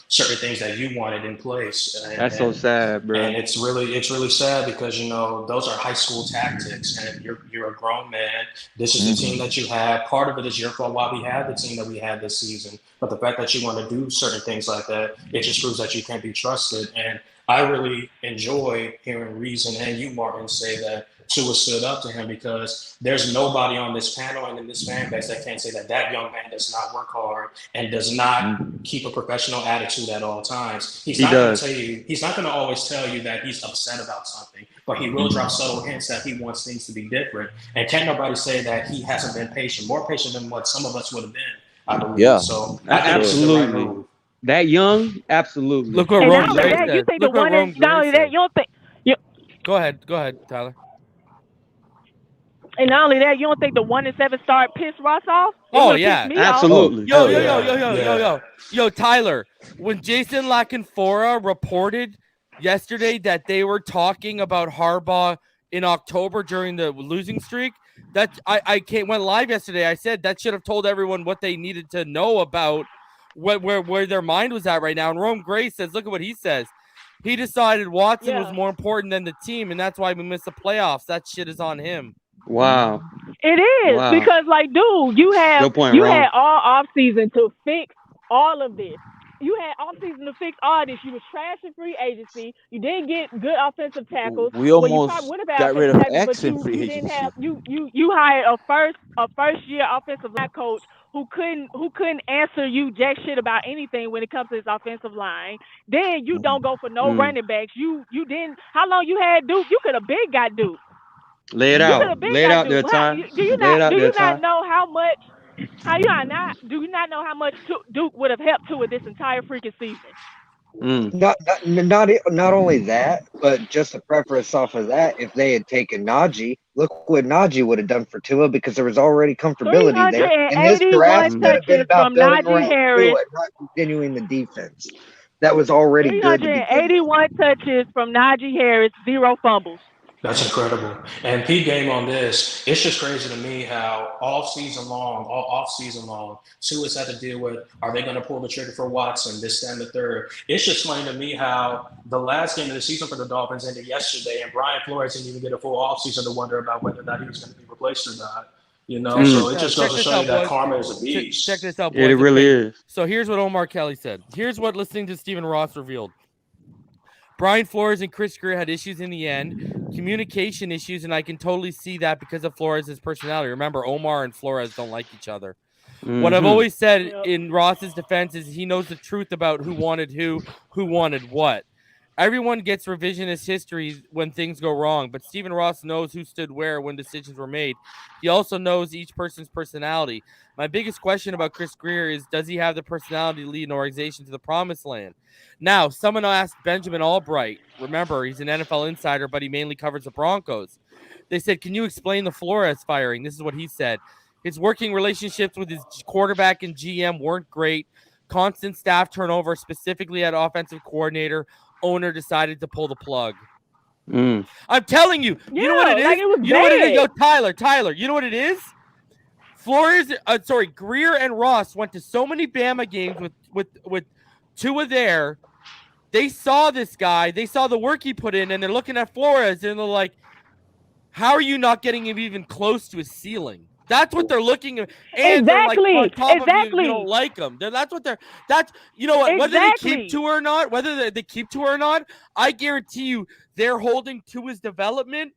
certain things that you wanted in place. That's so sad, bro. And it's really sad because those are high school tactics, and you're a grown man. This is the team that you have. Part of it is your fault why we have the team that we had this season. But the fact that you want to do certain things like that, it just proves that you can't be trusted. And I really enjoy hearing Reason and you, Martin, say that Tua stood up to him, because there's nobody on this panel and in this fan base that can't say that that young man does not work hard and does not keep a professional attitude at all times. He's not going to always tell you that he's upset about something, but he will drop subtle hints that he wants things to be different. And can't nobody say that he hasn't been patient, more patient than what some of us would have been, I believe. Yeah. So I think this is the right move. That young, absolutely. Look what And Rome not only Gray that, you said. think the Look what one Rome is not only Gray that, said. you don't think Go ahead, Tyler. and not only that, you don't think the 1-7 start pissed Ross off? Oh yeah, absolutely. Yo, Tyler. When Jason LaCanfora reported yesterday that they were talking about Harbaugh in October during the losing streak, that I went live yesterday. I said that should have told everyone what they needed to know about where their mind was at right now. And Rome Gray says, look at what he says. He decided Watson was more important than the team, and that's why we missed the playoffs. That shit is on him. Wow. It is because, like, dude, you had all off season to fix all of this. You had off season to fix all this. You was trashing free agency. You didn't get good offensive tackles. We almost got rid of tackles, X in but free you agency. didn't have you hired a first year offensive line coach who couldn't answer you jack shit about anything when it comes to his offensive line. Then you don't go for no running backs. You didn't. How long you had Duke? You could have been got Duke. Lay it out there, Ty. Do you not know how much? Do you not know how much Duke would have helped to with this entire freaking season? Not only that, but just a preference off of that, if they had taken Najee, look what Najee would have done for Tua, because there was already comfortability there. And this draft should have been about building around Tua and not continuing the defense. That was already good. 381 touches from Najee Harris, 0 fumbles. That's incredible. And P game on this, it's just crazy to me how all off season long, Tua's had to deal with, are they going to pull the trigger for Watson, this, that, and the third. It's just funny to me how the last game of the season for the Dolphins ended yesterday, and Brian Flores didn't even get a full offseason to wonder about whether or not he was going to be replaced or not. So it just goes to show you that karma is a beast. Check this out, boys. It really is. So here's what Omar Kelly said. Here's what listening to Stephen Ross revealed. Brian Flores and Chris Greer had issues in the end, communication issues, and I can totally see that because of Flores' personality. Remember, Omar and Flores don't like each other. Mm-hmm. What I've always said in Ross's defense is he knows the truth about who wanted what. Everyone gets revisionist history when things go wrong, but Stephen Ross knows who stood where when decisions were made. He also knows each person's personality. My biggest question about Chris Grier is, does he have the personality to lead an organization to the promised land? Now, someone asked Benjamin Albright. Remember, he's an NFL insider, but he mainly covers the Broncos. They said, can you explain the Flores firing? This is what he said. His working relationships with his quarterback and GM weren't great. Constant staff turnover, specifically at offensive coordinator. Owner decided to pull the plug. I'm telling you, you know what it is? Like, it was you know what it is? Yo, bad. Tyler, you know what it is? Grier and Ross went to so many Bama games with Tua there. They saw this guy, they saw the work he put in, and they're looking at Flores and they're like, how are you not getting him even close to his ceiling? That's what they're looking at. And they're like on top of you, you don't like them. That's you know what, whether they keep Tua or not, I guarantee you they're holding Tua's development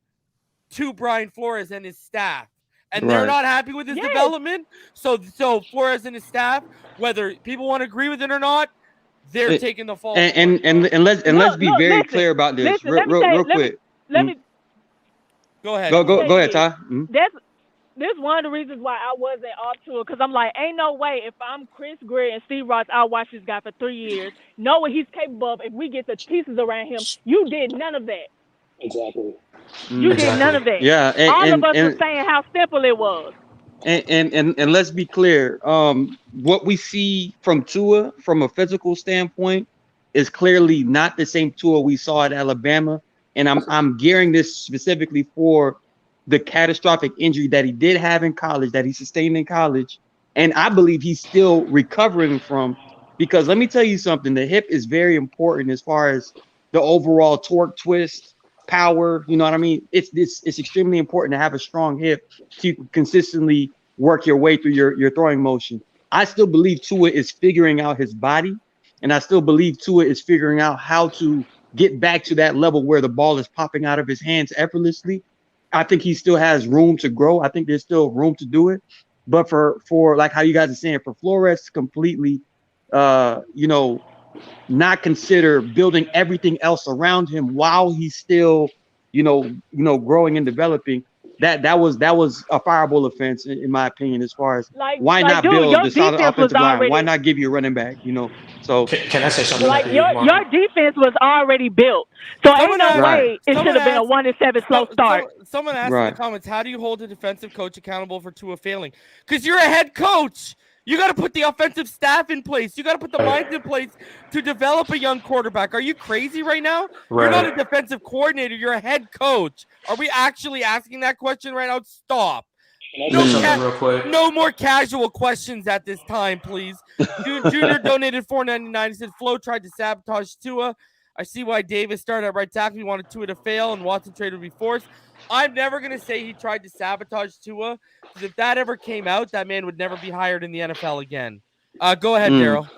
to Brian Flores and his staff. And they're not happy with his development. So Flores and his staff, whether people want to agree with it or not, they're taking the fall. And let's be very clear about this. Real quick. Let me go ahead. Go ahead, Ty. This one of the reasons why I wasn't off to it, because I'm like, ain't no way if I'm Chris Grier and Steve Ross, I'll watch this guy for 3 years, know what he's capable of. If we get the pieces around him, you did none of that. Exactly. You did none of that. Yeah. All of us were saying how simple it was. And let's be clear. What we see from Tua from a physical standpoint is clearly not the same Tua we saw at Alabama. And I'm gearing this specifically for the catastrophic injury that he did have in college, that he sustained in college. And I believe he's still recovering from, because let me tell you something, the hip is very important as far as the overall torque, twist, power. You know what I mean? It's extremely important to have a strong hip to consistently work your way through your throwing motion. I still believe Tua is figuring out his body, and I still believe Tua is figuring out how to get back to that level where the ball is popping out of his hands effortlessly. I think he still has room to grow. I think there's still room to do it. But for like how you guys are saying, for Flores to completely, not consider building everything else around him while he's still, growing and developing, that was a fireable offense in my opinion. As far as why not build the solid offensive line? Why not give you a running back? So can I say something? Like your defense was already built, so ain't no way it should have been a 1-7 slow start. Someone asked in the comments, how do you hold a defensive coach accountable for Tua failing? Because you're a head coach. You got to put the offensive staff in place. You got to put the minds in place to develop a young quarterback. Are you crazy right now? Right. You're not a defensive coordinator. You're a head coach. Are we actually asking that question right now? Stop. No more casual questions at this time, please. Junior donated $4.99. He said Flo tried to sabotage Tua. I see why Davis started at right tackle. He wanted Tua to fail, and Watson trade would be forced. I'm never going to say he tried to sabotage Tua, because if that ever came out, that man would never be hired in the NFL again. Go ahead, Daryl.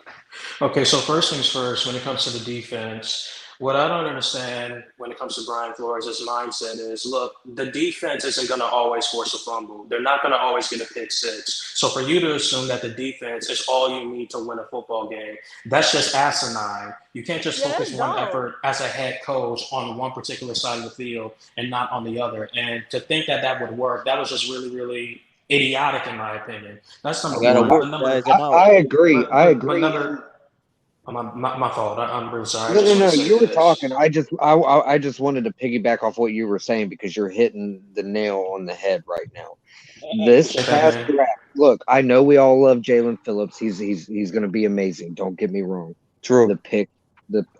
Okay, so first things first, when it comes to the defense, what I don't understand when it comes to Brian Flores' mindset is, look, the defense isn't going to always force a fumble. They're not going to always get a pick six. So for you to assume that the defense is all you need to win a football game, that's just asinine. You can't just focus one effort as a head coach on one particular side of the field and not on the other. And to think that would work, that was just really, really idiotic in my opinion. That's number one. I agree. My fault. I'm really sorry. No. You were talking. I just wanted to piggyback off what you were saying, because you're hitting the nail on the head right now. This past draft, look, I know we all love Jalen Phillips. He's going to be amazing. Don't get me wrong. True.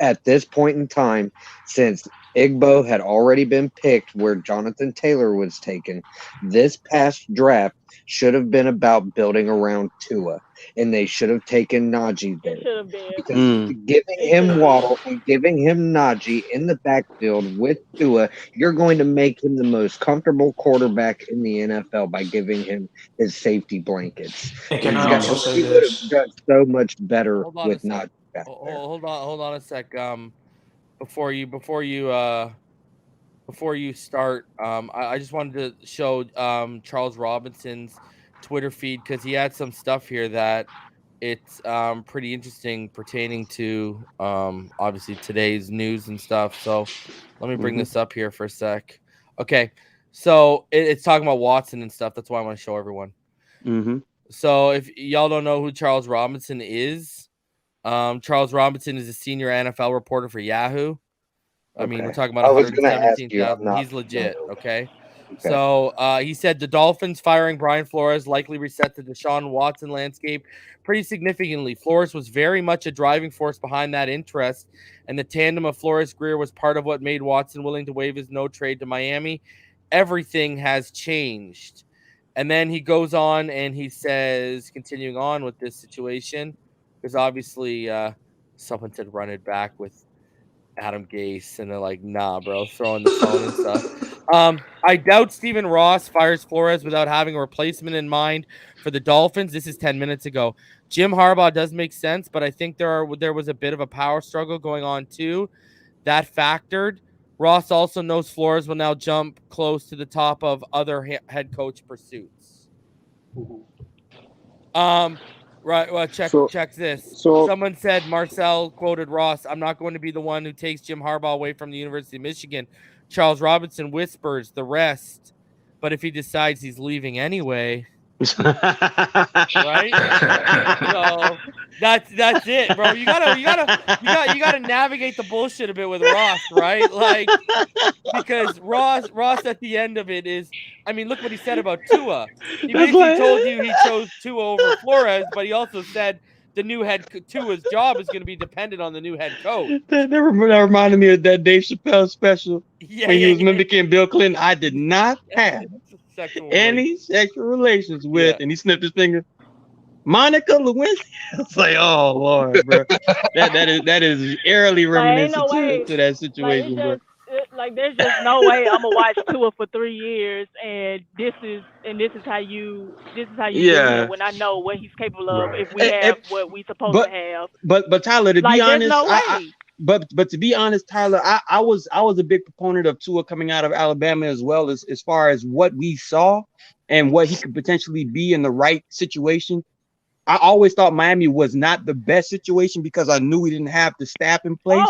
At this point in time, since Igbo had already been picked where Jonathan Taylor was taken, this past draft should have been about building around Tua, and they should have taken Najee there. Because giving him Waddle and giving him Najee in the backfield with Tua, you're going to make him the most comfortable quarterback in the NFL by giving him his safety blankets. And can I also say this? He would have done so much better with Najee. Hold on a sec. Before you start, I just wanted to show Charles Robinson's Twitter feed, because he had some stuff here that it's pretty interesting pertaining to obviously today's news and stuff. So let me bring this up here for a sec. Okay, so it's talking about Watson and stuff. That's why I want to show everyone. So if y'all don't know who Charles Robinson is, Charles Robinson is a senior NFL reporter for Yahoo. I mean, we're talking about 117,000. He's legit. Okay. So he said the Dolphins firing Brian Flores likely reset the Deshaun Watson landscape pretty significantly. Flores was very much a driving force behind that interest, and the tandem of Flores-Greer was part of what made Watson willing to waive his no trade to Miami. Everything has changed. And then he goes on and he says, continuing on with this situation, because obviously someone said run it back with Adam Gase, and they're like, nah, bro, throwing the phone and stuff. I doubt Stephen Ross fires Flores without having a replacement in mind for the Dolphins. This is 10 minutes ago. Jim Harbaugh does make sense, but I think there was a bit of a power struggle going on too. That factored. Ross also knows Flores will now jump close to the top of other head coach pursuits. Right. Well, check this. Someone said Marcel quoted Ross, "I'm not going to be the one who takes Jim Harbaugh away from the University of Michigan." Charles Robinson whispers the rest, but if he decides he's leaving anyway, right? So that's it, bro. You gotta navigate the bullshit a bit with Ross, right? Like, because Ross at the end of it is, I mean, look what he said about Tua. He basically told you he chose Tua over Flores, but he also said the new Tua's job is going to be dependent on the new head coach. That reminded me of that Dave Chappelle special when he was mimicking Bill Clinton. I did not have any sexual relations with, and he snipped his finger, Monica Lewinsky. It's like, oh Lord, bro, that is eerily reminiscent to that situation, bro. Like, there's just no way I'm gonna watch Tua for 3 years, and this is how you do it when I know what he's capable of. If we have what we supposed to have, but Tyler, to be honest, no but to be honest, Tyler, I was a big proponent of Tua coming out of Alabama as well, as far as what we saw and what he could potentially be in the right situation. I always thought Miami was not the best situation because I knew we didn't have the staff in place.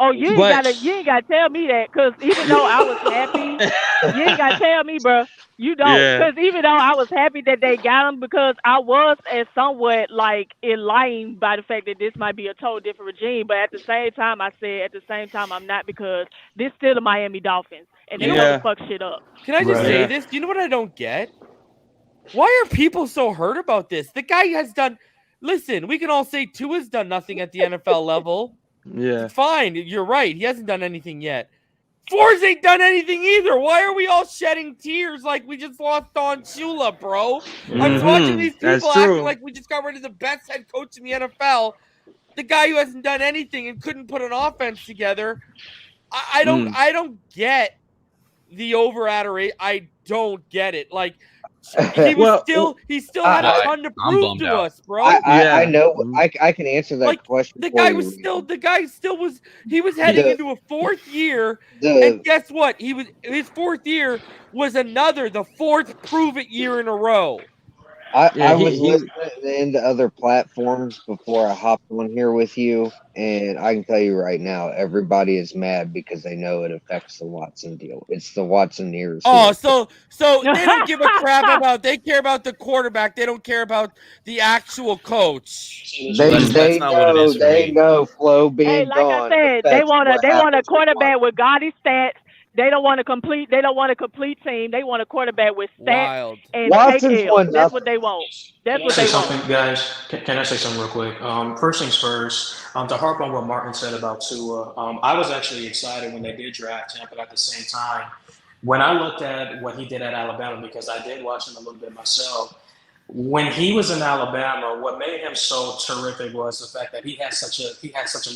Oh, you ain't gotta tell me that, because even though I was happy, you ain't gotta tell me, bro. You don't, because even though I was happy that they got him, because I was somewhat like enlightened by the fact that this might be a total different regime, but at the same time, I'm not, because this still the Miami Dolphins, and they want to fuck shit up. Can I just say this? Do you know what I don't get? Why are people so hurt about this? The guy has done. Listen, we can all say Tua's done nothing at the NFL level. Yeah, fine. You're right. He hasn't done anything yet. Flores ain't done anything either. Why are we all shedding tears like we just lost Don Shula, bro? I'm watching these people acting like we just got rid of the best head coach in the NFL. The guy who hasn't done anything and couldn't put an offense together. I don't get the over adoration. I don't get it. Like, he still had a ton to prove to us, bro. I know. I can answer that question. He was heading into a fourth year, and guess what? His fourth year was the fourth prove it year in a row. I was listening to other platforms before I hopped on here with you, and I can tell you right now, everybody is mad because they know it affects the Watson deal. It's the Watson ears. Oh, so they don't give a crap about. They care about the quarterback. They don't care about the actual coach. They know Flo being gone. I said, they want a quarterback with gaudy stats. They don't want a complete team. They want a quarterback with stats and take L's. That's what they want. That's what they want. Something, guys. Can I say something real quick? First things first. To harp on what Martin said about Tua, I was actually excited when they did draft him, but at the same time, when I looked at what he did at Alabama, because I did watch him a little bit myself. When he was in Alabama, what made him so terrific was the fact that he had such a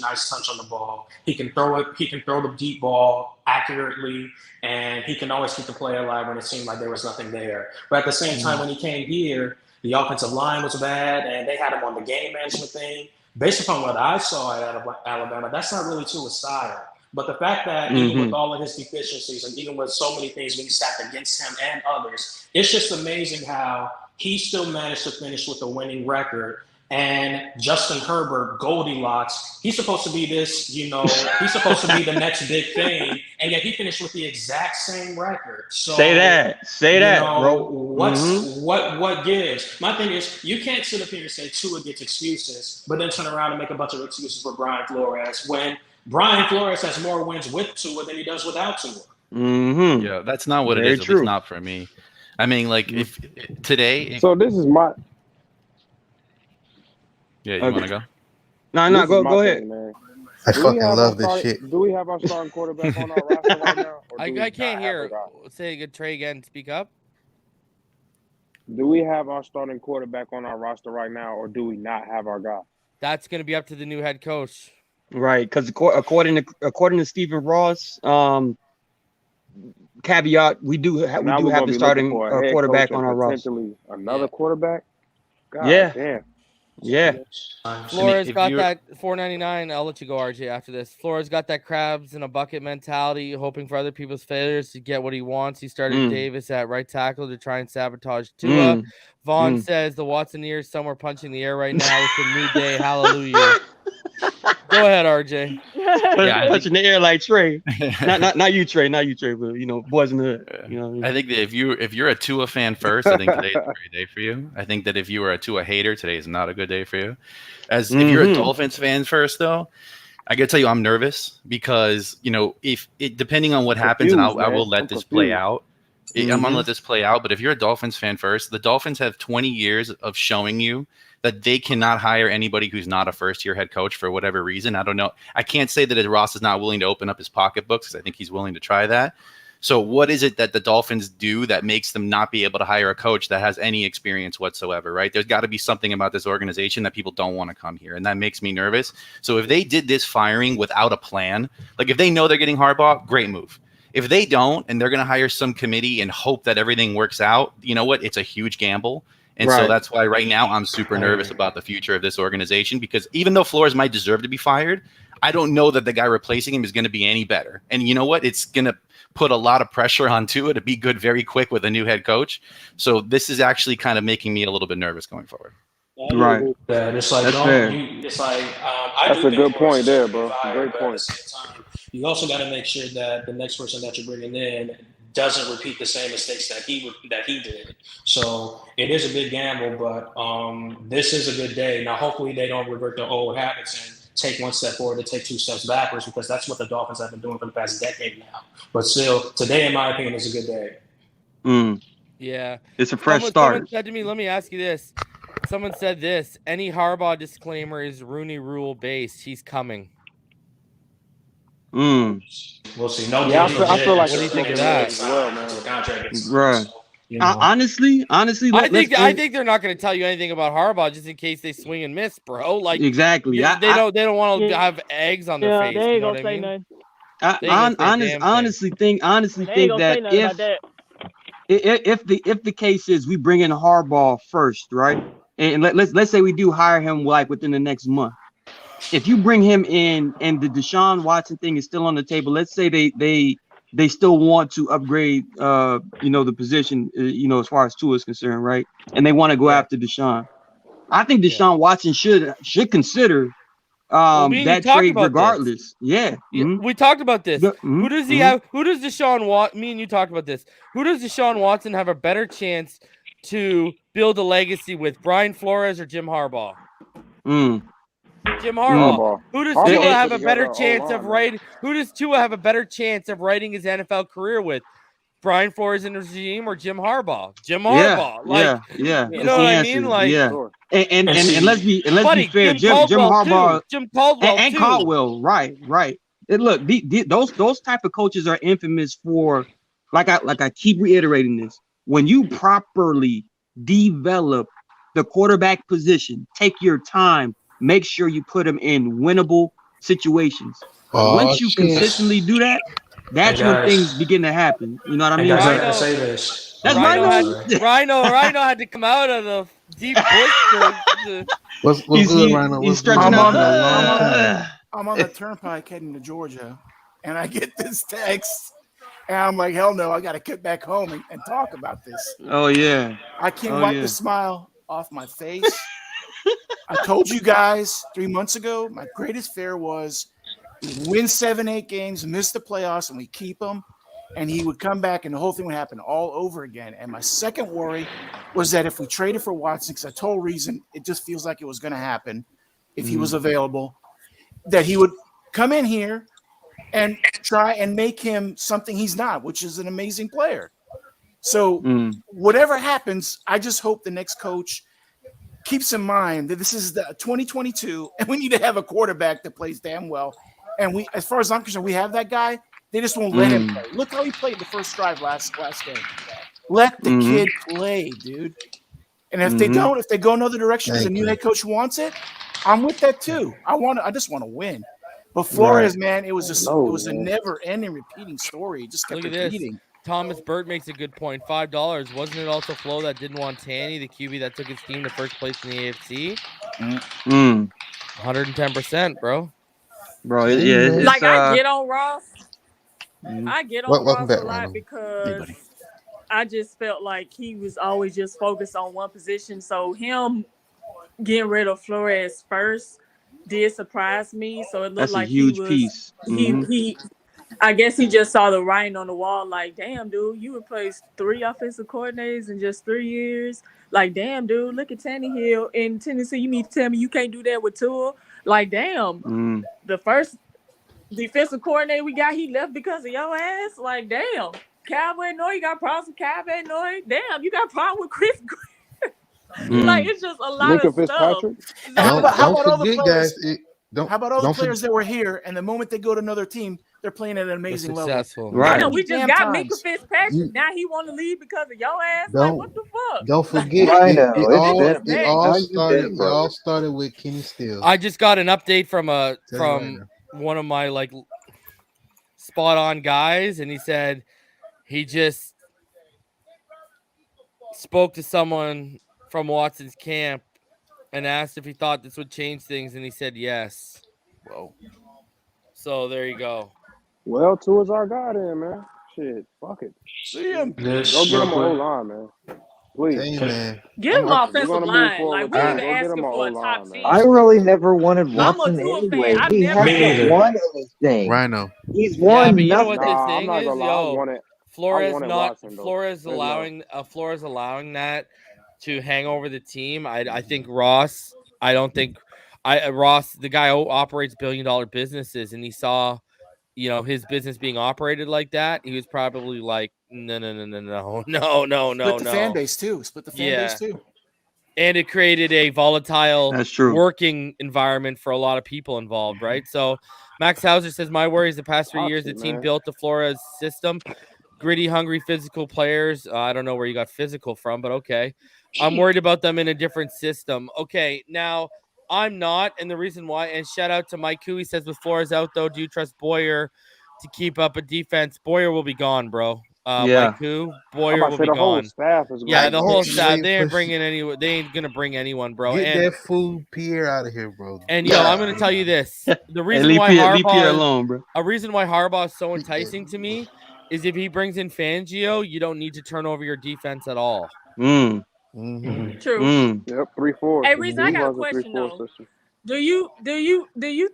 nice touch on the ball. He can throw it. He can throw the deep ball accurately, and he can always keep the play alive when it seemed like there was nothing there. But at the same time, when he came here, the offensive line was bad, and they had him on the game management thing. Based upon what I saw at Alabama, that's not really Tua's style. But the fact that even with all of his deficiencies and even with so many things being stacked against him and others, it's just amazing how he still managed to finish with a winning record. and Justin Herbert, Goldilocks, he's supposed to be this, he's supposed to be the next big thing, and yet he finished with the exact same record. So say that, bro. What gives? My thing is, you can't sit up here and say Tua gets excuses, but then turn around and make a bunch of excuses for Brian Flores when Brian Flores has more wins with Tua than he does without Tua. Mm-hmm. Yeah, that's not what it is. At least not for me. I mean, like if today. So this is my. Yeah, you want to go? No, go ahead. Man. I fucking love this shit. Do we have our starting quarterback on our roster right now? I can't hear. Say again, Trey again. Speak up. Do we have our starting quarterback on our roster right now, or do we not have our guy? That's going to be up to the new head coach. Right, because according to Stephen Ross, caveat, we do have the starting quarterback on our roster. Another quarterback. God damn. Yeah. Flores got that $4.99. I'll let you go, RJ, after this. Flores got that crabs in a bucket mentality, hoping for other people's failures to get what he wants. He started Davis at right tackle to try and sabotage Tua. Vaughn says the Watsoneers somewhere punching the air right now. It's a new day. Hallelujah. Go ahead, RJ. Touching the air like Trey. not you, Trey. Not you, Trey. But boys in the hood. I think that if you're a Tua fan first, I think today's a great day for you. I think that if you are a Tua hater, today is not a good day for you. If you're a Dolphins fan first, though, I gotta tell you, I'm nervous because if it depending on what happens, and I will let this play out. I'm gonna let this play out. But if you're a Dolphins fan first, the Dolphins have 20 years of showing you that they cannot hire anybody who's not a first-year head coach for whatever reason. I don't know. I can't say that Ross is not willing to open up his pocketbooks because I think he's willing to try that. So what is it that the Dolphins do that makes them not be able to hire a coach that has any experience whatsoever, right? There's got to be something about this organization that people don't want to come here, and that makes me nervous. So if they did this firing without a plan, like if they know they're getting Harbaugh, great move. If they don't and they're going to hire some committee and hope that everything works out, you know what? It's a huge gamble. And so that's why right now I'm super nervous about the future of this organization because even though Flores might deserve to be fired, I don't know that the guy replacing him is going to be any better. And you know what? It's going to put a lot of pressure on Tua to be good very quick with a new head coach. So this is actually kind of making me a little bit nervous going forward. Right. It's like, that's a good point there, bro. Great point. You also got to make sure that the next person that you're bringing in doesn't repeat the same mistakes that he did. So it is a big gamble, but this is a good day. Now, hopefully they don't revert to old habits and take one step forward and take two steps backwards because that's what the Dolphins have been doing for the past decade now. But still, today, in my opinion, is a good day. Yeah. It's a fresh start. Someone said to me, let me ask you this. Someone said this, any Harbaugh disclaimer is Rooney Rule based. He's coming. We'll see. I feel like what do you think of that? As well, man. Right. Honestly, I think they're not going to tell you anything about Harbaugh just in case they swing and miss, bro. Like exactly. They don't want to have eggs on their face. They ain't gonna say nothing. I honestly think that if the case is we bring in Harbaugh first, right? And let's say we do hire him like within the next month. If you bring him in and the Deshaun Watson thing is still on the table, let's say they still want to upgrade the position as far as Tua is concerned, right? And they want to go after Deshaun. I think Deshaun Watson should consider that trade regardless. Yeah. We talked about this. Who does he have? Who does Deshaun Watson? Me and you talked about this. Who does Deshaun Watson have a better chance to build a legacy with, Brian Flores or Jim Harbaugh? Jim Harbaugh. Who does Tua have a better chance of writing? Who does Tua have a better chance of writing his NFL career with? Brian Flores in his regime or Jim Harbaugh? Jim Harbaugh. Yeah. You know what I mean? Like, and let's be fair. Jim Harbaugh, Jim Caldwell, and Caldwell. Right. And look, those type of coaches are infamous for, like I keep reiterating this. When you properly develop the quarterback position, take your time. Make sure you put them in winnable situations. Once you consistently do that, that's when things begin to happen. You know what I mean? I gotta say this. That's Rhino had to come out of the deep bush. What's good, Rhino? He's stretching out. I'm on the turnpike heading to Georgia, and I get this text, and I'm like, hell no, I got to get back home and talk about this. Oh, yeah. I can't wipe the smile off my face. I told you guys 3 months ago, my greatest fear was we win 7-8 games, miss the playoffs, and we keep him. And he would come back and the whole thing would happen all over again. And my second worry was that if we traded for Watson, because I told Reason it just feels like it was going to happen if he was available, that he would come in here and try and make him something he's not, which is an amazing player. So whatever happens, I just hope the next coach keeps in mind that this is the 2022 and we need to have a quarterback that plays damn well. And we, as far as I'm concerned, we have that guy. They just won't let him play. Look how he played the first drive last game. Let the kid play, dude. And if they don't, if they go another direction, there's a new head coach who wants it, I'm with that too. I just want to win. But Flores, man, it was a never-ending repeating story. It just kept repeating. Thomas Burt makes a good point. $5. Wasn't it also Flo that didn't want Tanny, the QB that took his team to first place in the AFC? 110%, bro. Bro, it's, like I get on Ross. I get on Ross a lot because I just felt like he was always just focused on one position. So him getting rid of Flores first did surprise me. So it looked like a huge piece. He I guess he just saw the writing on the wall. Like, damn, dude, you replaced 3 offensive coordinators in just 3 years. Like, damn, dude, look at Tannehill in Tennessee. You mean to tell me you can't do that with Tua? Like, damn, the first defensive coordinator we got, he left because of your ass. Like, damn, Cowboy Noy, you got problems with Cowboy Noy. Damn, you got problem with Chris Greer. Like, it's just a lot of stuff. How about all the players? How about all the players that were here, and the moment they go to another team, they're playing at an amazing level. Right. Damn, we just got Minka Fitzpatrick. Now he want to leave because of your ass. Like, what the fuck? Don't forget, it all started with Kenny Steele. I just got an update from one of my like spot on guys, and he said he just spoke to someone from Watson's camp and asked if he thought this would change things, and he said yes. Whoa. So there you go. Well, Tua's our guy then, man. Shit, fuck it. See him. Go get him a O-line, man. Please. Hey, man. Get him offensive line. Like, we even asking for a top 10. I really never wanted Watson anyway. He hasn't won anything. Rhino. He's won but you know nothing. what this thing is? Flores Flores allowing that to hang over the team. I think Ross. I don't think Ross, the guy who operates billion-dollar businesses, and he saw, his business being operated like that. He was probably like, no. Split the fan base too. And it created a volatile working environment for a lot of people involved, right? So Max Hauser says, my worry is the past 3 years the team built the Flores system. Gritty, hungry, physical players. I don't know where you got physical from, but okay. I'm worried about them in a different system. Okay, now I'm not, and the reason why, and shout out to Mike Koo, he says with Flores out, though, do you trust Boyer to keep up a defense? Boyer will be gone, bro. Mike Koo, Boyer will be gone. Whole staff is the whole staff. They ain't bringing anyone. They ain't gonna bring anyone, bro. Get that fool Pierre out of here, bro. And I'm gonna tell you this: the reason why Harbaugh is so enticing to me is if he brings in Fangio, you don't need to turn over your defense at all. True. Yep, 3-4. Hey, Reese, I got a question though. Do you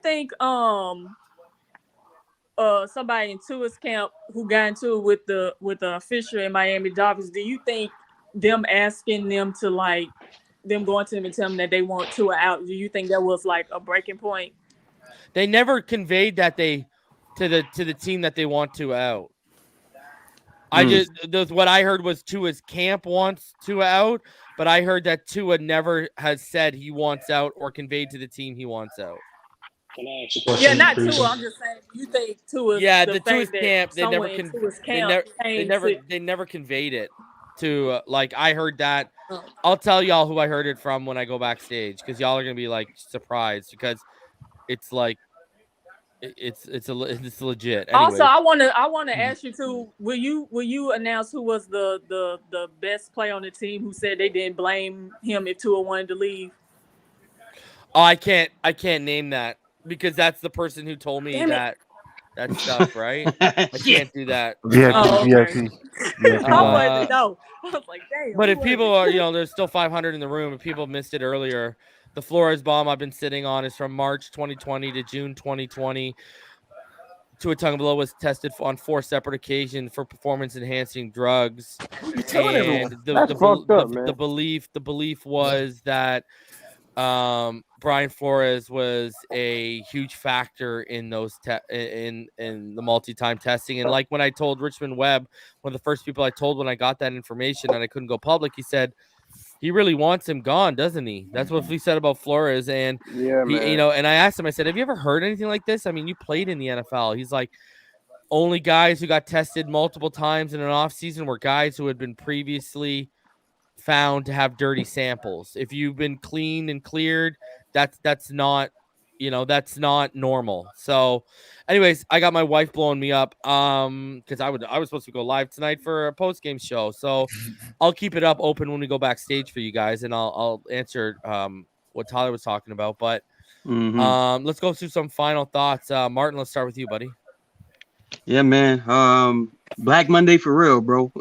think somebody in Tua's camp who got into it with the official in Miami Dolphins, do you think them asking them to like them going to them and telling them that they want Tua out, do you think that was like a breaking point? They never conveyed that to the team that they want Tua out. What I heard was Tua's camp wants Tua out, but I heard that Tua never has said he wants out or conveyed to the team he wants out. Can I ask a question? Yeah, not Tua. I'm just saying, you think Tua's Tua's camp. They never conveyed it to like. I heard that. I'll tell y'all who I heard it from when I go backstage, because y'all are gonna be like surprised, because it's like. It's legit. Anyways. Also, I want to ask you too. Will you announce who was the best player on the team who said they didn't blame him if Tua wanted to leave? Oh, I can't name that, because that's the person who told me that stuff. Right? I can't do that. VIP. I wanted to know. I was like, damn. But if people are, there's still 500 in the room. If people missed it earlier, The Flores bomb I've been sitting on is from March 2020 to June 2020. Tua Tagovailoa was tested on 4 separate occasions for performance-enhancing drugs, and the belief was that Brian Flores was a huge factor in those in the multi-time testing. And like when I told Richmond Webb, one of the first people I told when I got that information and I couldn't go public, he said he really wants him gone, doesn't he? That's what we said about Flores. And he, and I asked him, I said, have you ever heard anything like this? I mean, you played in the NFL. He's like, only guys who got tested multiple times in an off season were guys who had been previously found to have dirty samples. If you've been clean and cleared, that's not, that's not normal. So anyways, I got my wife blowing me up because I was supposed to go live tonight for a post-game show. So I'll keep it up open when we go backstage for you guys, and I'll answer what Tyler was talking about. But let's go through some final thoughts. Martin, let's start with you, buddy. Yeah, man. Black Monday for real, bro.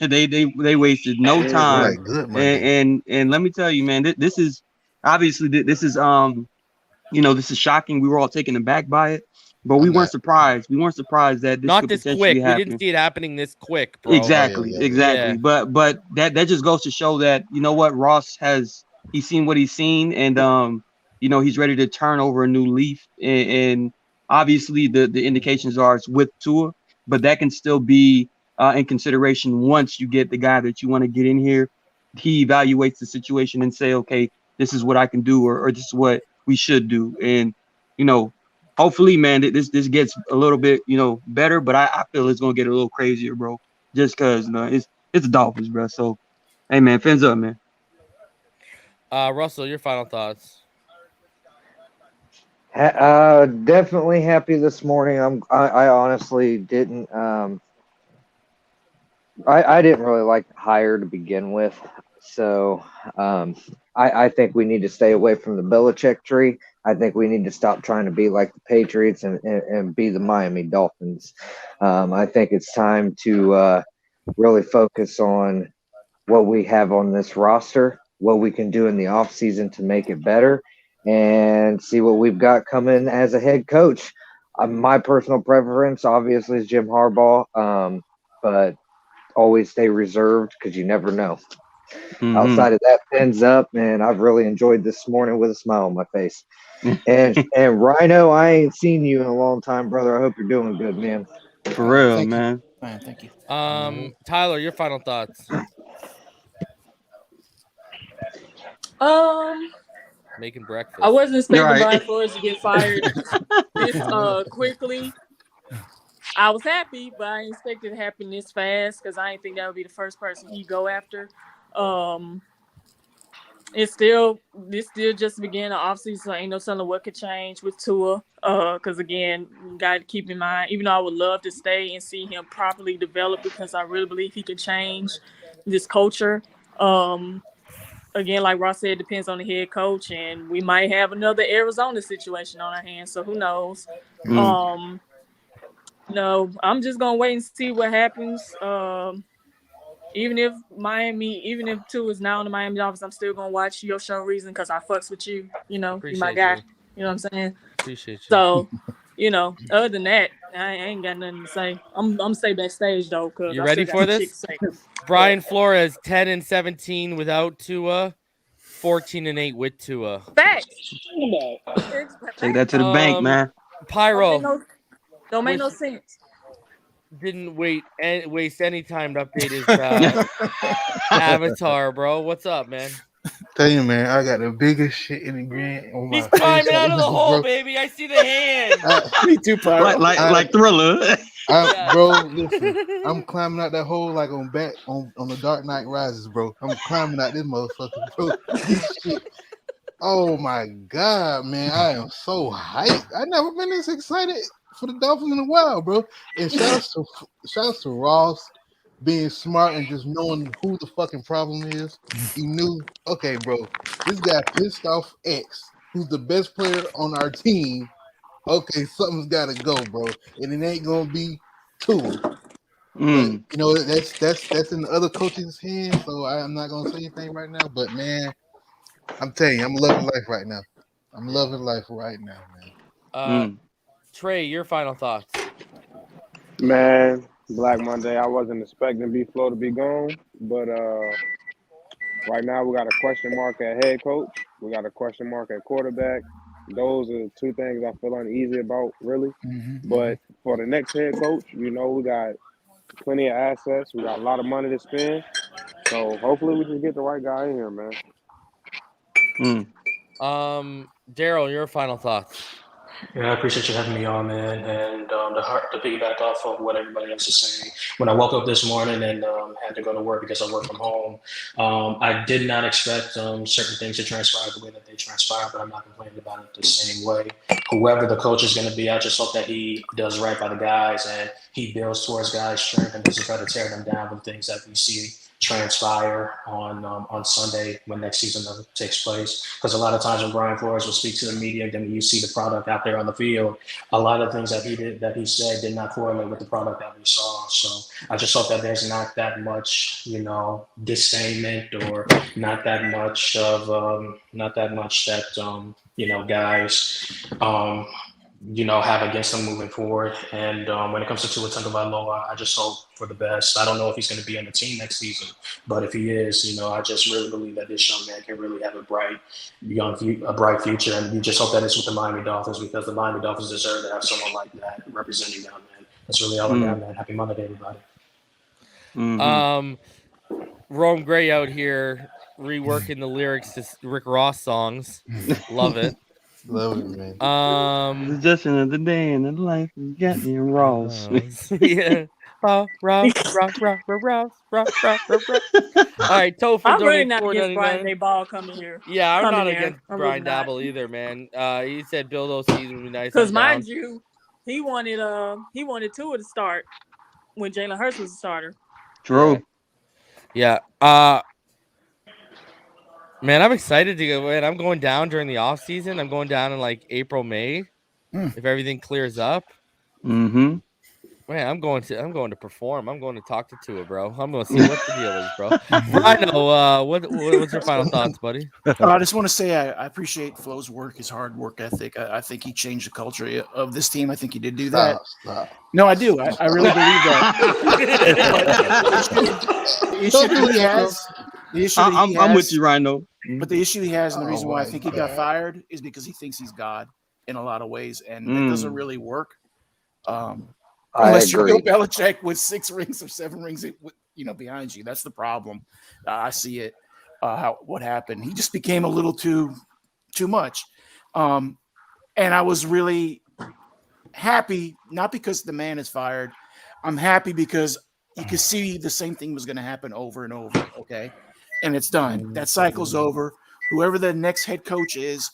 they wasted no time. And let me tell you, man, this is obviously this is this is shocking. We were all taken aback by it, but we weren't surprised. We weren't surprised that this not could this potentially quick. happen. We didn't see it happening this quick, bro. Exactly. Yeah. But that just goes to show that what Ross he's seen what he's seen, and he's ready to turn over a new leaf. And obviously the indications are it's with Tua, but that can still be in consideration once you get the guy that you want to get in here. He evaluates the situation and say, okay, this is what I can do, or this is what we should do. And, hopefully, man, this gets a little bit, better, but I feel it's going to get a little crazier, bro, just because it's the Dolphins, bro. So, hey, man, fins up, man. Russell, your final thoughts. Definitely happy this morning. I honestly didn't I didn't really like the hire to begin with, so I think we need to stay away from the Belichick tree. I think we need to stop trying to be like the Patriots and be the Miami Dolphins. I think it's time to really focus on what we have on this roster, what we can do in the offseason to make it better, and see what we've got coming as a head coach. My personal preference, obviously, is Jim Harbaugh, but always stay reserved because you never know. Outside of that, pins up, man. I've really enjoyed this morning with a smile on my face. And Rhino, I ain't seen you in a long time, brother. I hope you're doing good, man. For real, man. Thank you. Tyler, your final thoughts. Making breakfast. I wasn't expecting Brian Flores to get fired this quickly. I was happy, but I didn't expect it to happen this fast because I didn't think that would be the first person he'd go after. This still just the beginning of offseason, so ain't no telling what could change with Tua. Because again, you got to keep in mind, even though I would love to stay and see him properly develop, because I really believe he can change this culture. Again, like Ross said, it depends on the head coach, and we might have another Arizona situation on our hands, so who knows? No, I'm just gonna wait and see what happens. Even if Tua is now in the Miami Dolphins, I'm still gonna watch your show Reason because I fucks with you. You my guy. You know what I'm saying? Appreciate you. So, other than that, I ain't got nothing to say. I'm gonna stay backstage though. Cause you ready for this? Brian Flores, 10-17 without Tua, 14-8 with Tua. Facts. Take that to the bank, man. Pyro. Don't make no sense. Didn't waste any time to update his avatar, bro. What's up, man? Tell you, man, I got the biggest shit in the green on my He's climbing out of the hole, baby. I see the hand. Me too, Pyro. Like Thriller. Bro, listen, I'm climbing out that hole like on the Dark Knight Rises, bro. I'm climbing out this motherfucker, bro. This shit. Oh my God, man, I am so hyped. I never been this excited for the Dolphins in a while, bro. And shout out to Ross being smart and just knowing who the fucking problem is. He knew, okay, bro, this guy pissed off X, who's the best player on our team. Okay, something's got to go, bro, and it ain't gonna be Tua. But, that's in the other coach's hands, so I'm not gonna say anything right now. But man, I'm telling you, I'm loving life right now. I'm loving life right now, man. Trey, your final thoughts. Man, Black Monday, I wasn't expecting B-Flow to be gone, but right now we got a question mark at head coach. We got a question mark at quarterback. Those are the two things I feel uneasy about, really. But for the next head coach, we got plenty of assets. We got a lot of money to spend. So hopefully we just get the right guy in here, man. Daryl, your final thoughts. Yeah, I appreciate you having me on, man. And to piggyback off of what everybody else is saying, when I woke up this morning and had to go to work because I work from home, I did not expect certain things to transpire the way that they transpire, but I'm not complaining about it the same way. Whoever the coach is going to be, I just hope that he does right by the guys and he builds towards guys' strength and doesn't try to tear them down with things that we see transpire on Sunday when next season takes place. Because a lot of times when Brian Flores will speak to the media, then when you see the product out there on the field, a lot of things that he said did not correlate with the product that we saw. So I just hope that there's not that much, disdainment or not that much that guys have against him moving forward. And when it comes to Tua Tagovailoa, I just hope for the best. I don't know if he's going to be on the team next season, but if he is, I just really believe that this young man can really have a bright future. And you just hope that it's with the Miami Dolphins, because the Miami Dolphins deserve to have someone like that representing them, man. That's really all I got, man. Happy Monday, everybody. Rome Gray out here reworking the lyrics to Rick Ross songs. Love it. Love it, man. It's just another day in the life of Goddamn Ross. Yeah. Ross. All right, Topher. I'm really not against Brian Daboll coming here. Yeah, I'm not against Brian Daboll either, man. He said Bill O'Season would be nice. Because mind you, he wanted Tua to start when Jalen Hurts was a starter. True. Yeah. Man, I'm excited to go. I'm going down during the off season. I'm going down in like April, May, if everything clears up. Man, I'm going to perform. I'm going to talk to Tua, bro. I'm going to see what the deal is, bro. Rhino, what's your final thoughts, buddy? I just want to say I appreciate Flo's work, his hard work ethic. I think he changed the culture of this team. I think he did do that. Stop. No, I do. I really believe that. The issue that he has. I'm with you, Rhino. But the issue he has, and the reason why I think he got fired, is because he thinks he's God in a lot of ways, and it doesn't really work. Unless you're Bill Belichick with 6 rings or 7 rings, behind you. That's the problem. I see it. What happened? He just became a little too much, and I was really happy, not because the man is fired. I'm happy because you could see the same thing was going to happen over and over. Okay. And it's done. That cycle's over. Whoever the next head coach is,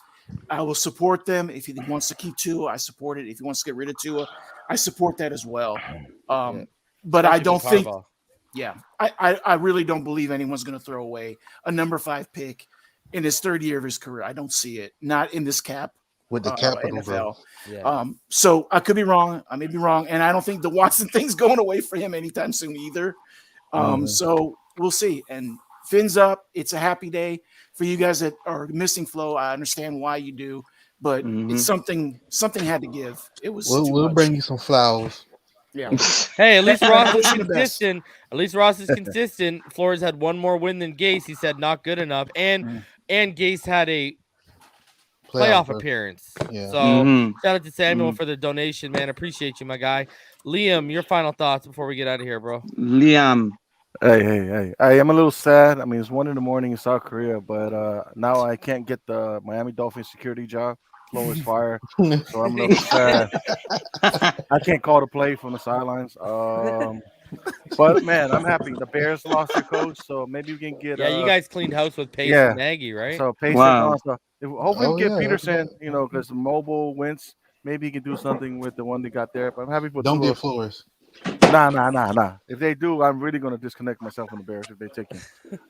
I will support them. If he wants to keep Tua, I support it. If he wants to get rid of Tua, I support that as well. But I don't think, I really don't believe anyone's going to throw away a number 5 pick in his 3rd year of his career. I don't see it. Not in this cap. With the capital, NFL. Yeah. So I could be wrong. I may be wrong. And I don't think the Watson thing's going away for him anytime soon either. So we'll see. And fins up. It's a happy day for you guys that are missing Flo. I understand why you do, but it's something had to give. It was. We'll bring you some flowers. Yeah. Hey, at least Ross is consistent. At least Ross is consistent. Flores had one more win than Gase. He said not good enough, and Gase had a playoff appearance. Yeah. So shout out to Samuel for the donation, man. Appreciate you, my guy. Liam, your final thoughts before we get out of here, bro. Liam. Hey. I am a little sad. I mean, it's 1 a.m. in South Korea, but now I can't get the Miami Dolphins security job. Flo is fired. So I'm a little sad. I can't call the play from the sidelines. But man, I'm happy. The Bears lost their coach, so maybe we can get. Yeah, you guys cleaned house with Pace and Nagy, right? So Pace and so hopefully we get Peterson. Because the mobile wins. Maybe he can do something with the one they got there. But I'm happy for. Don't get Flores. Nah. If they do, I'm really gonna disconnect myself from the Bears if they take him.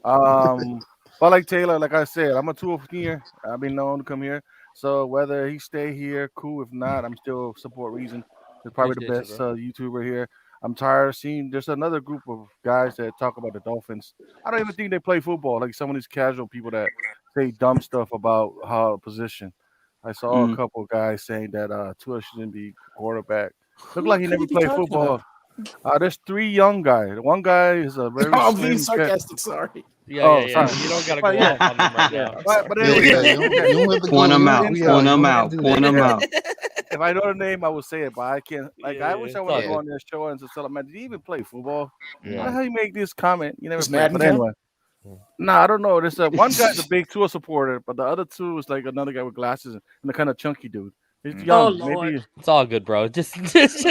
But like Taylor, like I said, I'm a Tua here. I've been known to come here. So whether he stay here, cool. If not, I'm still support Reason. He's probably the best YouTuber here. I'm tired of seeing there's another group of guys that talk about the Dolphins. I don't even think they play football. Like some of these casual people that say dumb stuff about how position. I saw a couple of guys saying that Tua shouldn't be quarterback. Look like he never played football. There's 3 young guys. One guy is a very I'm being slim kid. sarcastic. Sorry. Yeah. Sorry. You don't gotta go off on them right now. But anyway, Point them out. Point them out. Point them out. If I know the name, I would say it, but I can't. Like, I wish I would Yeah. go on their show and tell them, man, did you even play football? Yeah. How do you make this comment? You never Does played. Madden But count? anyway. Nah, I don't know. There's one guy's a big Tua supporter, but the other 2 is like another guy with glasses and a kind of chunky dude. He's young. Maybe It's all good, bro. Just Please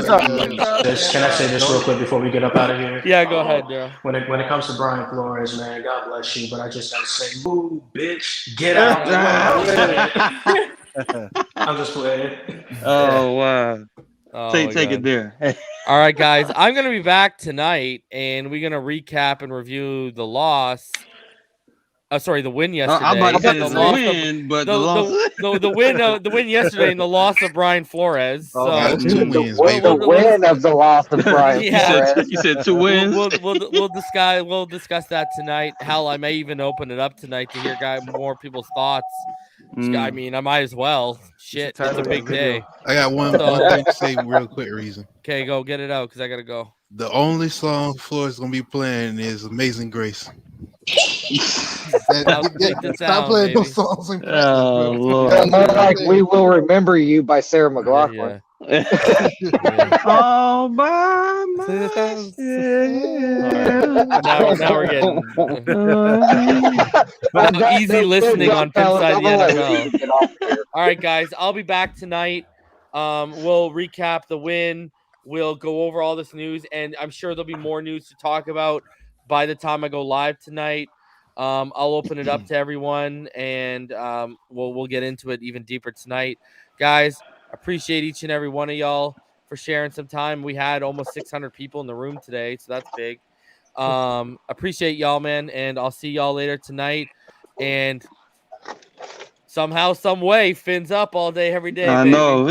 up. Can I say this real quick before we get up out of here? Yeah, go ahead, Daryl. When it comes to Brian Flores, man, God bless you, but I just gotta say, move, bitch, get out. I'm just playing. Oh wow. Oh, Take my it God. there. All right, guys. I'm gonna be back tonight, and we're gonna recap and review the loss. The win yesterday. I'm about to say The it's loss a win, but the loss. the win yesterday and the loss of Brian Flores. So That's 2 wins, The baby. win of the loss of Brian Yeah. Flores. You said 2 wins. we'll discuss that tonight. Hell, I may even open it up tonight to hear more people's thoughts. I mean, I might as well. Shit, it's a big day. I got one thing to say real quick, Reason. Okay, go get it out because I gotta go. The only song Floyd's gonna be playing is "Amazing Grace." Stop playing those songs in practice, Oh, bro. Lord. More like "We Will Remember You" by Sarah McLachlan. All by myself. Now we're getting easy listening on Phinside the NFL. All right, guys, I'll be back tonight. We'll recap the win. We'll go over all this news, and I'm sure there'll be more news to talk about by the time I go live tonight. I'll open it up to everyone, and we'll get into it even deeper tonight. Guys, appreciate each and every one of y'all for sharing some time. We had almost 600 people in the room today, so that's big. Appreciate y'all, man, and I'll see y'all later tonight. And somehow, some way, Fins up all day, every day. I baby. know.